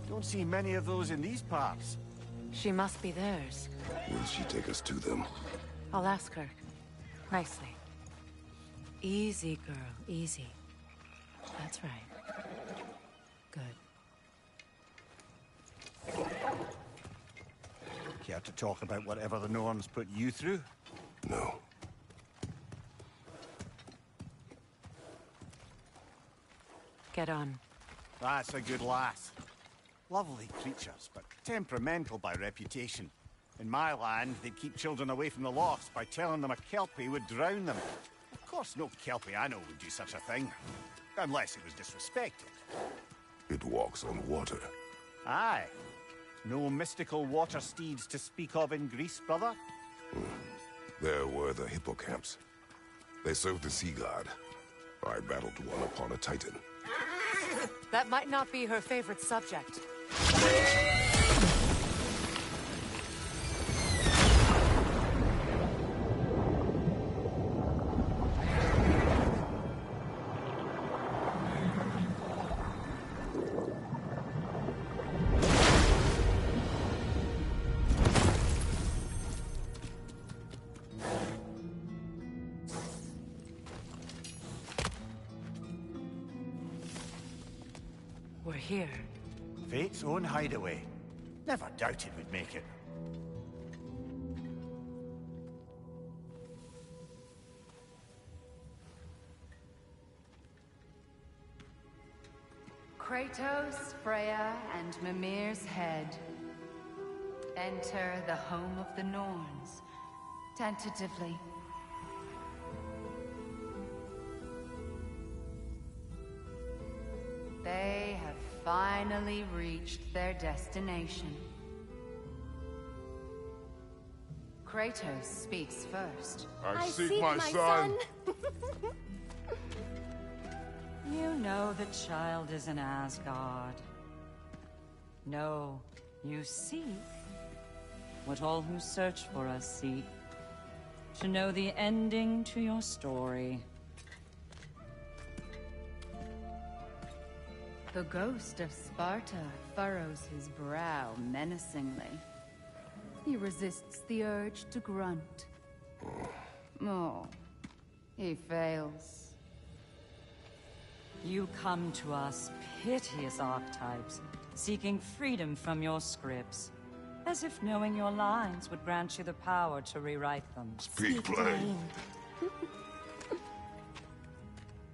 Speaker 14: Don't see many of those in these parts.
Speaker 12: She must be theirs.
Speaker 11: Will she take us to them?
Speaker 12: I'll ask her. Nicely. Easy, girl. Easy. That's right. Good.
Speaker 14: Care to talk about whatever the Norns put you through?
Speaker 11: No.
Speaker 12: Get on.
Speaker 14: That's a good lass. Lovely creatures, but temperamental by reputation. In my land, they'd keep children away from the lost by telling them a Kelpie would drown them. Of course, no Kelpie I know would do such a thing. Unless it was disrespected.
Speaker 11: It walks on water.
Speaker 14: Aye. No mystical water steeds to speak of in Greece, brother?
Speaker 11: There were the hippocamps. They served the sea god. I battled one upon a titan.
Speaker 12: That might not be her favorite subject. We're here.
Speaker 14: Fate's own hideaway. Never doubted we'd make it.
Speaker 16: Kratos, Freya, and Mimir's head. Enter the home of the Norns. Tentatively. They have finally reached their destination. Kratos speaks first.
Speaker 11: I seek my son.
Speaker 18: You know the child is in Asgard. No, you seek what all who search for us seek. To know the ending to your story.
Speaker 16: The ghost of Sparta furrows his brow menacingly. He resists the urge to grunt. Oh, he fails.
Speaker 18: You come to us, piteous archetypes, seeking freedom from your scripts. As if knowing your lines would grant you the power to rewrite them.
Speaker 11: Speak plain.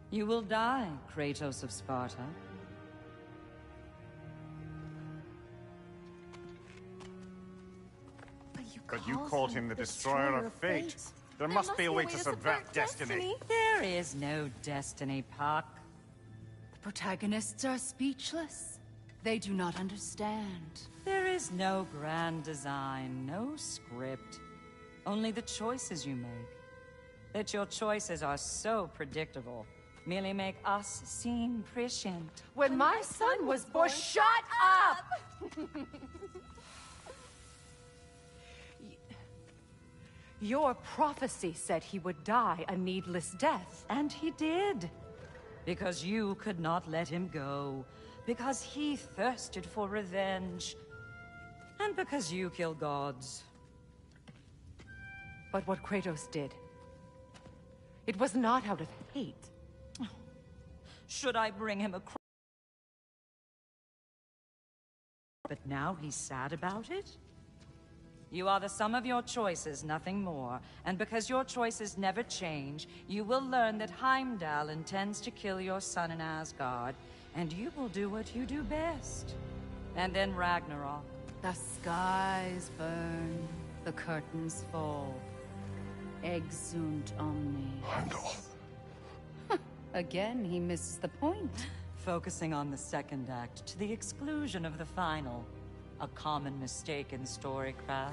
Speaker 18: You will die, Kratos of Sparta.
Speaker 14: But you called him the Destroyer of Fate. There must be a way to subvert destiny.
Speaker 18: There is no destiny, Puck.
Speaker 16: The protagonists are speechless. They do not understand.
Speaker 18: There is no grand design, no script. Only the choices you make. That your choices are so predictable merely make us seem prescient.
Speaker 15: When my son was born... Shut up! Your prophecy said he would die a needless death.
Speaker 18: And he did. Because you could not let him go. Because he thirsted for revenge. And because you kill gods.
Speaker 15: But what Kratos did, it was not out of hate.
Speaker 18: Should I bring him a But now he's sad about it? You are the sum of your choices, nothing more. And because your choices never change, you will learn that Heimdall intends to kill your son in Asgard, and you will do what you do best. And then Ragnarok.
Speaker 16: The skies burn, the curtains fall. Exunt omnes.
Speaker 11: Heimdall.
Speaker 16: Again, he misses the point.
Speaker 18: Focusing on the second act to the exclusion of the final. A common mistake in storycraft.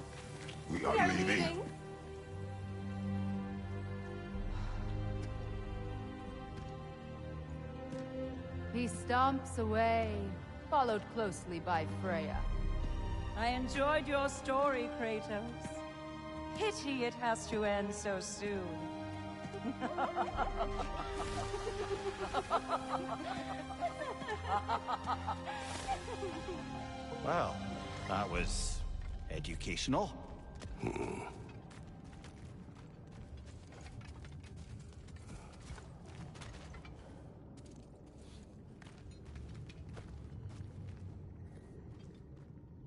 Speaker 11: We are leaving.
Speaker 16: He stomps away, followed closely by Freya.
Speaker 18: I enjoyed your story, Kratos. Pity it has to end so soon.
Speaker 14: Well, that was Educational?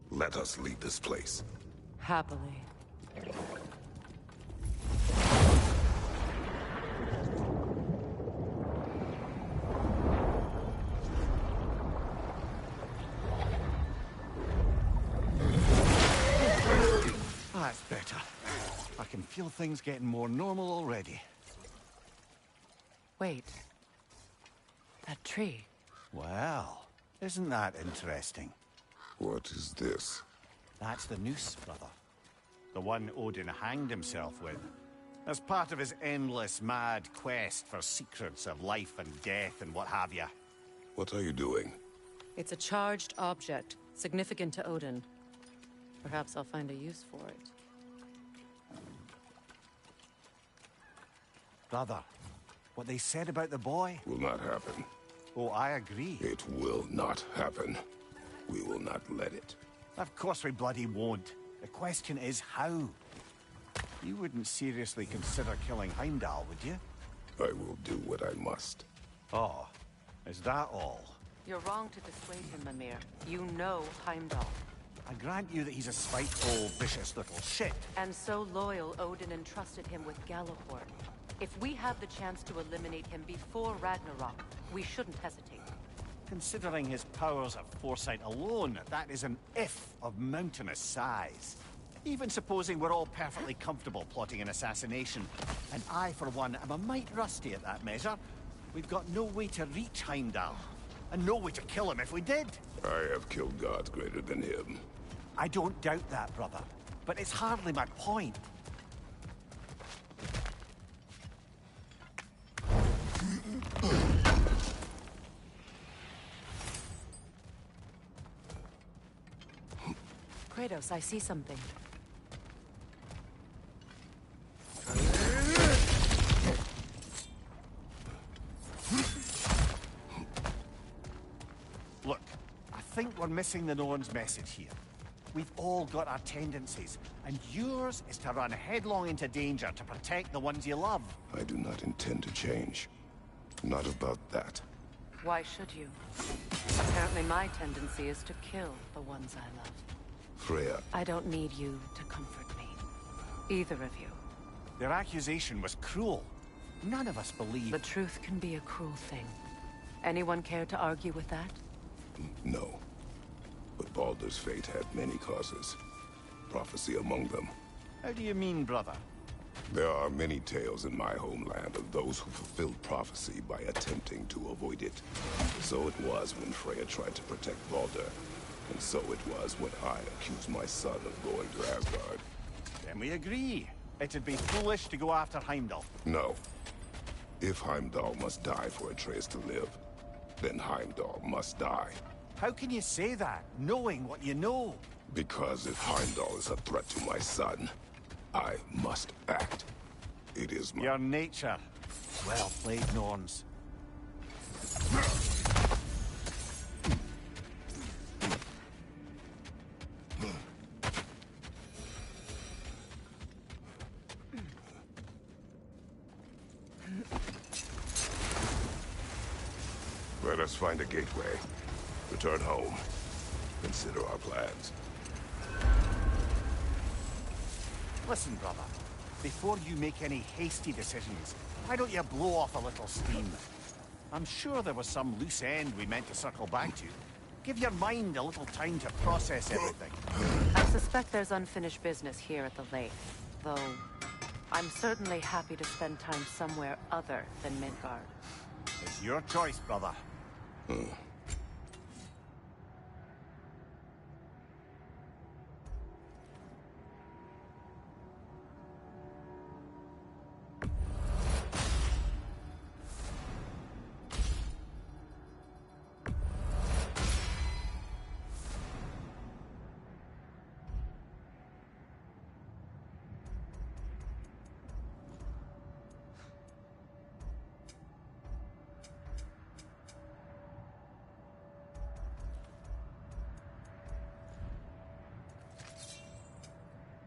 Speaker 11: Let us leave this place.
Speaker 12: Happily.
Speaker 14: That's better. I can feel things getting more normal already.
Speaker 12: Wait. That tree.
Speaker 14: Well, isn't that interesting?
Speaker 11: What is this?
Speaker 14: That's the noose, brother. The one Odin hanged himself with. As part of his endless, mad quest for secrets of life and death and what have you.
Speaker 11: What are you doing?
Speaker 12: It's a charged object, significant to Odin. Perhaps I'll find a use for it.
Speaker 14: Brother, what they said about the boy?
Speaker 11: Will not happen.
Speaker 14: Oh, I agree.
Speaker 11: It will not happen. We will not let it.
Speaker 14: Of course we bloody won't. The question is how. You wouldn't seriously consider killing Heimdall, would you?
Speaker 11: I will do what I must.
Speaker 14: Oh, is that all?
Speaker 12: You're wrong to dissuade him, Mimir. You know Heimdall.
Speaker 14: I grant you that he's a spiteful, vicious little shit.
Speaker 12: And so loyal, Odin entrusted him with Gjallarhorn. If we have the chance to eliminate him before Ragnarok, we shouldn't hesitate.
Speaker 14: Considering his powers of foresight alone, that is an if of mountainous size. Even supposing we're all perfectly comfortable plotting an assassination, and I, for one, am a mite rusty at that measure, we've got no way to reach Heimdall, and no way to kill him if we did.
Speaker 11: I have killed gods greater than him.
Speaker 14: I don't doubt that, brother, but it's hardly my point.
Speaker 12: Kratos, I see something.
Speaker 14: Look, I think we're missing the Norn's message here. We've all got our tendencies, and yours is to run headlong into danger to protect the ones you love.
Speaker 11: I do not intend to change. Not about that.
Speaker 12: Why should you? Apparently my tendency is to kill the ones I love.
Speaker 11: Freya.
Speaker 12: I don't need you to comfort me. Either of you.
Speaker 14: Their accusation was cruel. None of us believe...
Speaker 12: The truth can be a cruel thing. Anyone care to argue with that?
Speaker 11: No. But Baldur's fate had many causes. Prophecy among them.
Speaker 14: How do you mean, brother?
Speaker 11: There are many tales in my homeland of those who fulfilled prophecy by attempting to avoid it. So it was when Freya tried to protect Baldur. And so it was when I accused my son of going to Asgard.
Speaker 14: Then we agree. It'd be foolish to go after Heimdall.
Speaker 11: No. If Heimdall must die for Atreus to live, then Heimdall must die.
Speaker 14: How can you say that, knowing what you know?
Speaker 11: Because if Heimdall is a threat to my son, I must act. It is my...
Speaker 14: Your nature. Well played, Norns.
Speaker 11: Let us find a gateway. Return home. Consider our plans.
Speaker 14: Listen, brother. Before you make any hasty decisions, why don't you blow off a little steam? I'm sure there was some loose end we meant to circle back to. Give your mind a little time to process everything.
Speaker 12: I suspect there's unfinished business here at the lake. Though, I'm certainly happy to spend time somewhere other than Midgard.
Speaker 14: It's your choice, brother.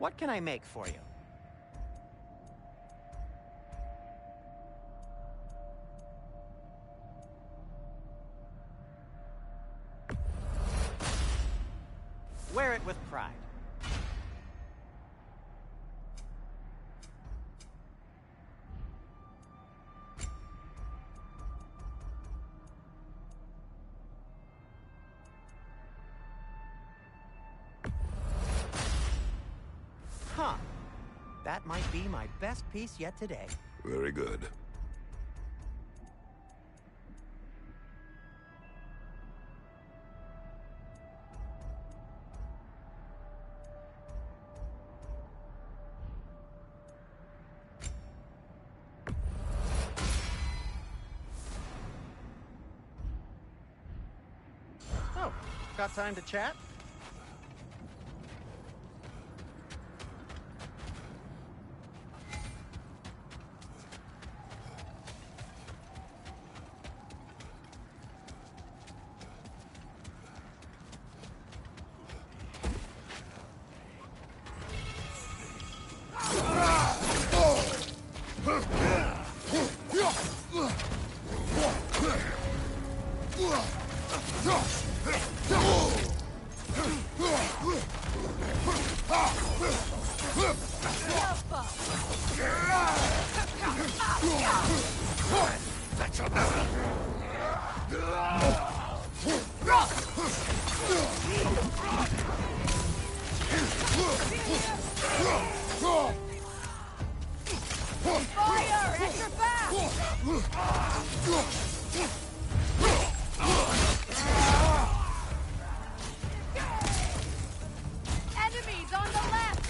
Speaker 19: What can I make for you? Wear it with pride. Huh. That might be my best piece yet today.
Speaker 11: Very good.
Speaker 19: Oh, got time to chat?
Speaker 15: Fire! At your back! Enemies on the left!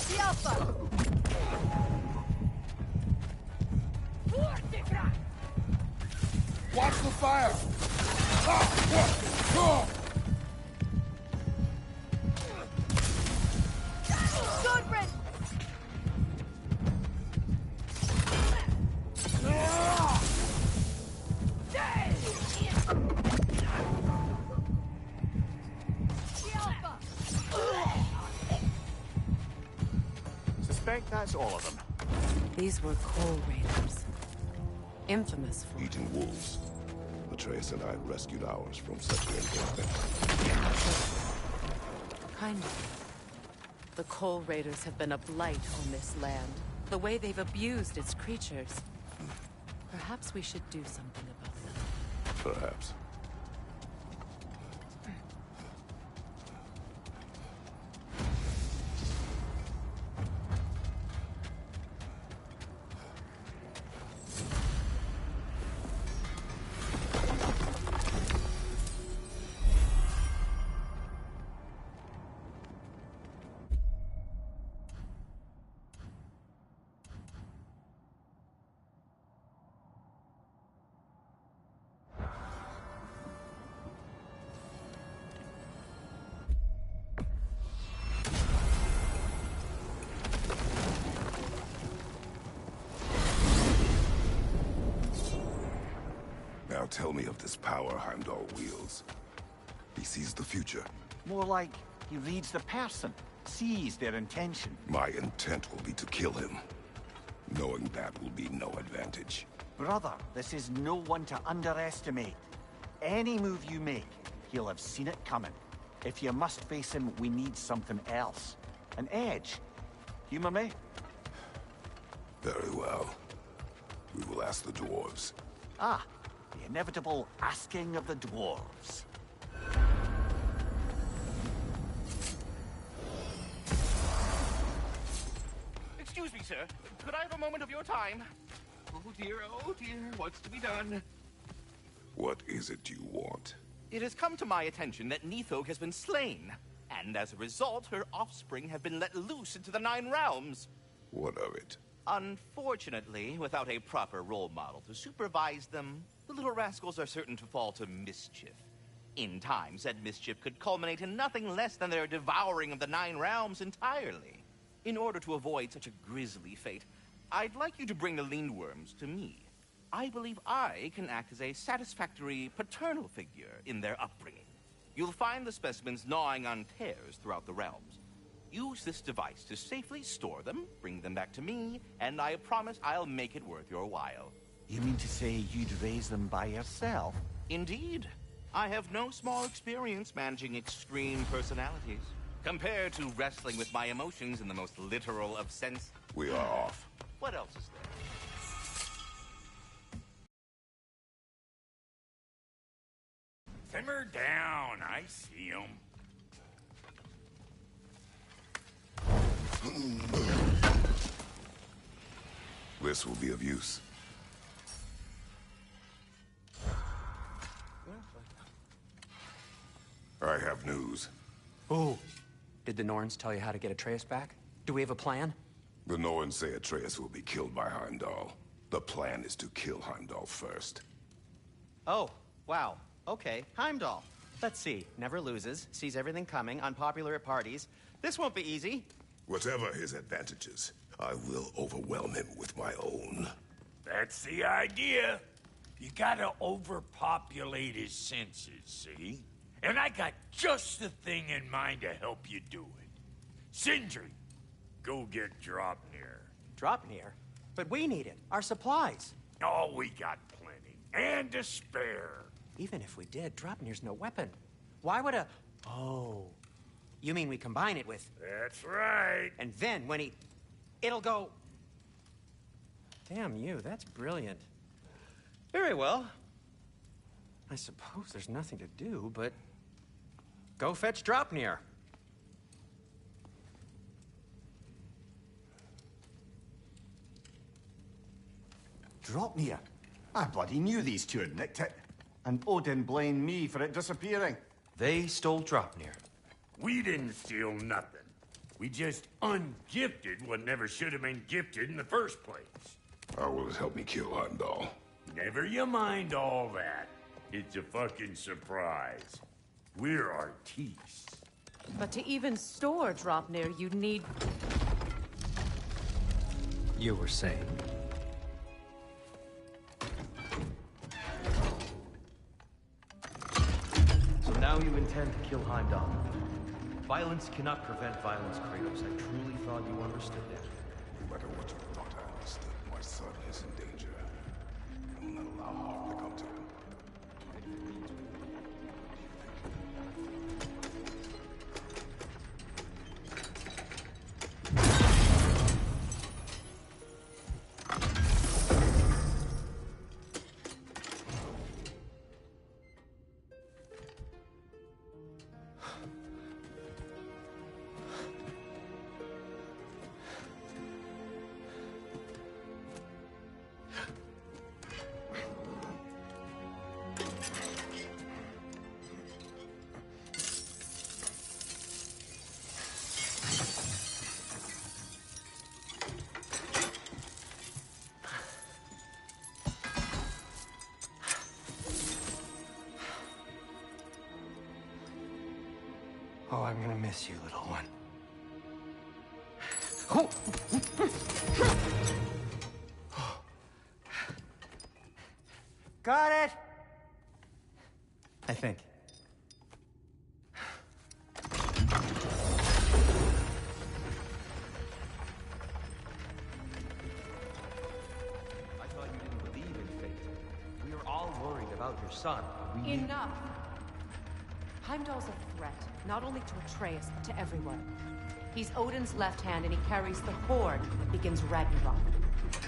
Speaker 15: The Alpha!
Speaker 4: Watch the fire!
Speaker 15: Goodrin! The Alpha!
Speaker 14: Suspect that's all of them.
Speaker 12: These were Coal Raiders. Infamous for
Speaker 11: Eating wolves. Atreus and I rescued ours from such an encampment.
Speaker 12: kind of. The Coal Raiders have been a blight on this land. The way they've abused its creatures. Perhaps we should do something about them.
Speaker 11: Perhaps. Now tell me of this power Heimdall wields. He sees the future.
Speaker 14: More like he reads the person, sees their intention.
Speaker 11: My intent will be to kill him. Knowing that will be no advantage.
Speaker 14: Brother, this is no one to underestimate. Any move you make, he'll have seen it coming. If you must face him, we need something else. An edge. Humor me?
Speaker 11: Very well. We will ask the dwarves.
Speaker 14: Ah, the inevitable asking of the dwarves.
Speaker 20: Excuse me, sir. Could I have a moment of your time? Oh dear, what's to be done?
Speaker 11: What is it you want?
Speaker 20: It has come to my attention that Nithog has been slain, and as a result, her offspring have been let loose into the Nine Realms.
Speaker 11: What of it?
Speaker 20: Unfortunately, without a proper role model to supervise them, the little rascals are certain to fall to mischief. In time, said mischief could culminate in nothing less than their devouring of the Nine Realms entirely. In order to avoid such a grisly fate, I'd like you to bring the Lindworms to me. I believe I can act as a satisfactory paternal figure in their upbringing. You'll find the specimens gnawing on tears throughout the realms. Use this device to safely store them, bring them back to me, and I promise I'll make it worth your while.
Speaker 14: You mean to say you'd raise them by yourself?
Speaker 20: Indeed. I have no small experience managing extreme personalities. Compared to wrestling with my emotions in the most literal of sense.
Speaker 11: We are off.
Speaker 20: What else is there?
Speaker 21: Simmer down. I see him.
Speaker 11: This will be of use. I have news.
Speaker 22: Oh. Did the Norns tell you how to get Atreus back? Do we have a plan?
Speaker 11: The Norns say Atreus will be killed by Heimdall. The plan is to kill Heimdall first.
Speaker 19: Oh, wow. Okay, Heimdall. Let's see. Never loses, sees everything coming, unpopular at parties. This won't be easy.
Speaker 11: Whatever his advantages, I will overwhelm him with my own.
Speaker 21: That's the idea. You gotta overpopulate his senses, see? And I got just the thing in mind to help you do it. Sindri, go get Dropnir.
Speaker 19: Dropnir? But we need it. Our supplies.
Speaker 21: Oh, we got plenty. And to spare.
Speaker 19: Even if we did, Dropnir's no weapon. Why would a... Oh. You mean we combine it with...
Speaker 21: That's right.
Speaker 19: And then when he... It'll go... Damn you, that's brilliant. Very well. I suppose there's nothing to do, but... Go fetch Dropnir.
Speaker 14: Dropnir? I bloody knew these two had nicked it. And Odin blamed me for it disappearing.
Speaker 13: They stole Dropnir.
Speaker 21: We didn't steal nothing. We just ungifted what never should have been gifted in the first place.
Speaker 11: How will it help me kill Heimdall?
Speaker 21: Never you mind all that. It's a fucking surprise. We're artistes.
Speaker 12: But to even store Dropnir, you'd need...
Speaker 2: You were saying?
Speaker 13: So now you intend to kill Heimdall. Violence cannot prevent violence, Kratos. I truly thought you understood that.
Speaker 11: No matter what you thought I understood, my son is in danger. I will not allow harm to come to him.
Speaker 19: Oh, I'm gonna miss you, little one. Got it! I think.
Speaker 13: I thought you didn't believe in fate. We are all worried about your son. We need...
Speaker 12: Enough! Heimdall's a threat, not only to Atreus, but to everyone. He's Odin's left hand, and he carries the horde that begins Ragnarok.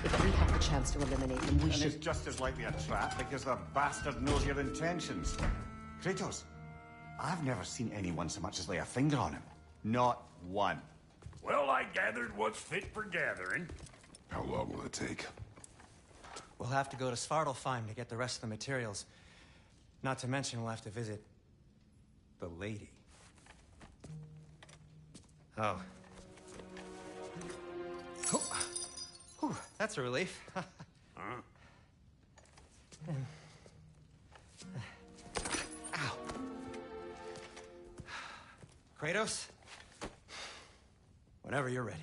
Speaker 12: If we have the chance to eliminate him, we should...
Speaker 14: It's just as likely a trap because the bastard knows your intentions. Kratos, I've never seen anyone so much as lay a finger on him. Not one.
Speaker 21: Well, I gathered what's fit for gathering.
Speaker 11: How long will it take?
Speaker 19: We'll have to go to Svartalfheim to get the rest of the materials. Not to mention we'll have to visit... the lady. Oh. Whew, that's a relief. Ow. Kratos? Whenever you're ready.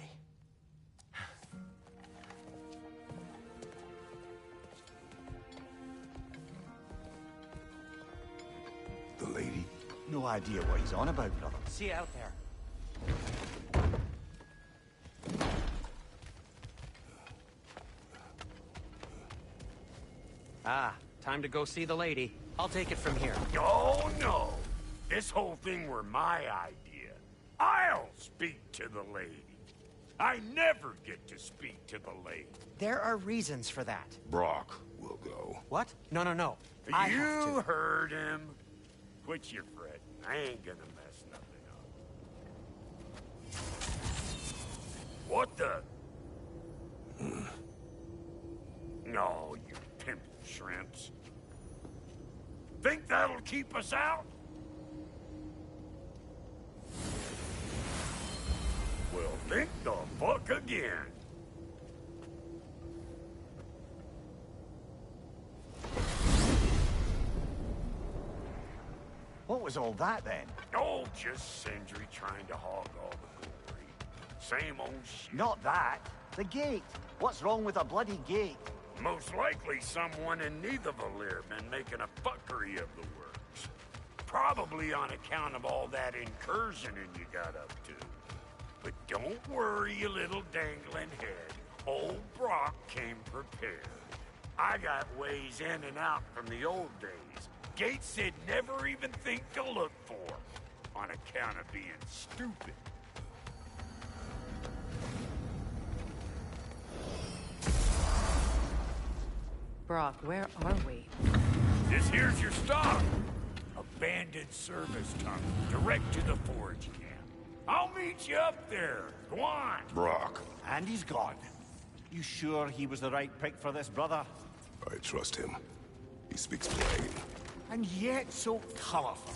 Speaker 11: The lady?
Speaker 14: No idea what he's on about, brother.
Speaker 19: See you out there. Ah, time to go see the lady. I'll take it from here.
Speaker 21: Oh, no. This whole thing were my idea. I'll speak to the lady. I never get to speak to the lady.
Speaker 19: There are reasons for that.
Speaker 11: Brock will go.
Speaker 19: What? No, no, no. I have
Speaker 21: You
Speaker 19: to.
Speaker 21: heard him. Quit your fretting. I ain't gonna mess nothing up. What the? No, you pimple shrimps. Think that'll keep us out? Well, think the fuck again.
Speaker 14: What was all that, then?
Speaker 21: Oh, just Sindri trying to hog all the glory. Same old shit.
Speaker 14: Not that. The gate. What's wrong with a bloody gate?
Speaker 21: Most likely someone in Nidavellir been making a fuckery of the works. Probably on account of all that incursioning you got up to. But don't worry, you little dangling head. Old Brock came prepared. I got ways in and out from the old days. Gates said never even think to look for, on account of being stupid.
Speaker 12: Brock, where are we?
Speaker 21: This here's your stop. Abandoned service tunnel, direct to the forge camp. I'll meet you up there. Go on.
Speaker 11: Brock.
Speaker 14: And he's gone. You sure he was the right pick for this, brother?
Speaker 11: I trust him. He speaks plain.
Speaker 14: And yet so colorful.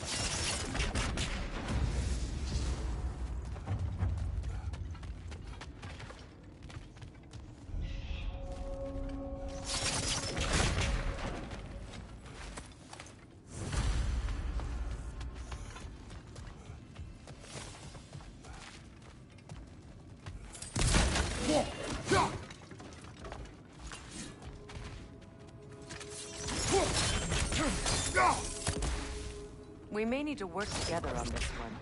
Speaker 12: We may need to work together on this one.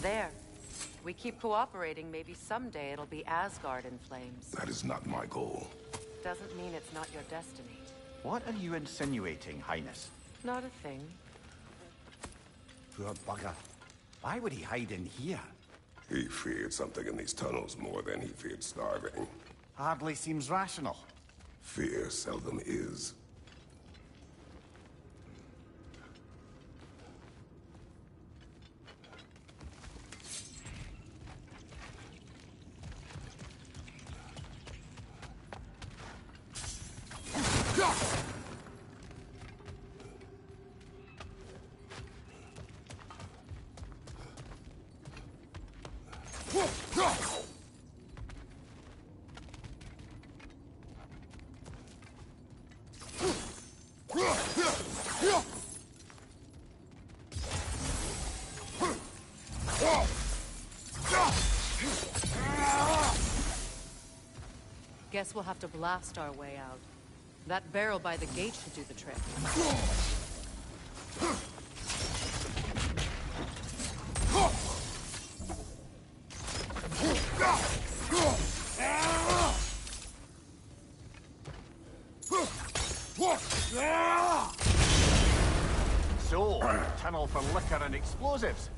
Speaker 12: There. We keep cooperating, maybe someday it'll be Asgard in flames.
Speaker 11: That is not my goal.
Speaker 12: Doesn't mean it's not your destiny.
Speaker 14: What are you insinuating, Highness?
Speaker 12: Not a thing.
Speaker 14: Poor bugger. Why would he hide in here?
Speaker 11: He feared something in these tunnels more than he feared starving.
Speaker 14: Hardly seems rational.
Speaker 11: Fear seldom is.
Speaker 12: Guess we'll have to blast our way out. That barrel by the gate should do the trick.
Speaker 14: So, tunnel for liquor and explosives.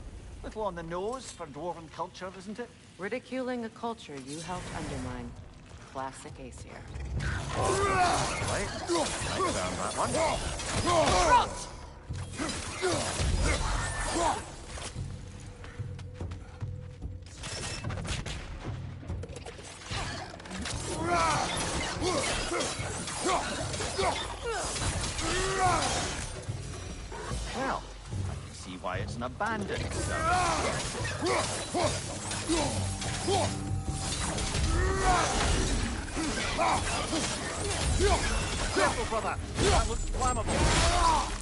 Speaker 14: Little on the nose for dwarven culture, isn't it?
Speaker 12: Ridiculing a culture you helped undermine. Classic Aesir.
Speaker 14: Right. I found that one. Well, I can see why it's an abandoned
Speaker 17: Careful, brother! That looks flammable!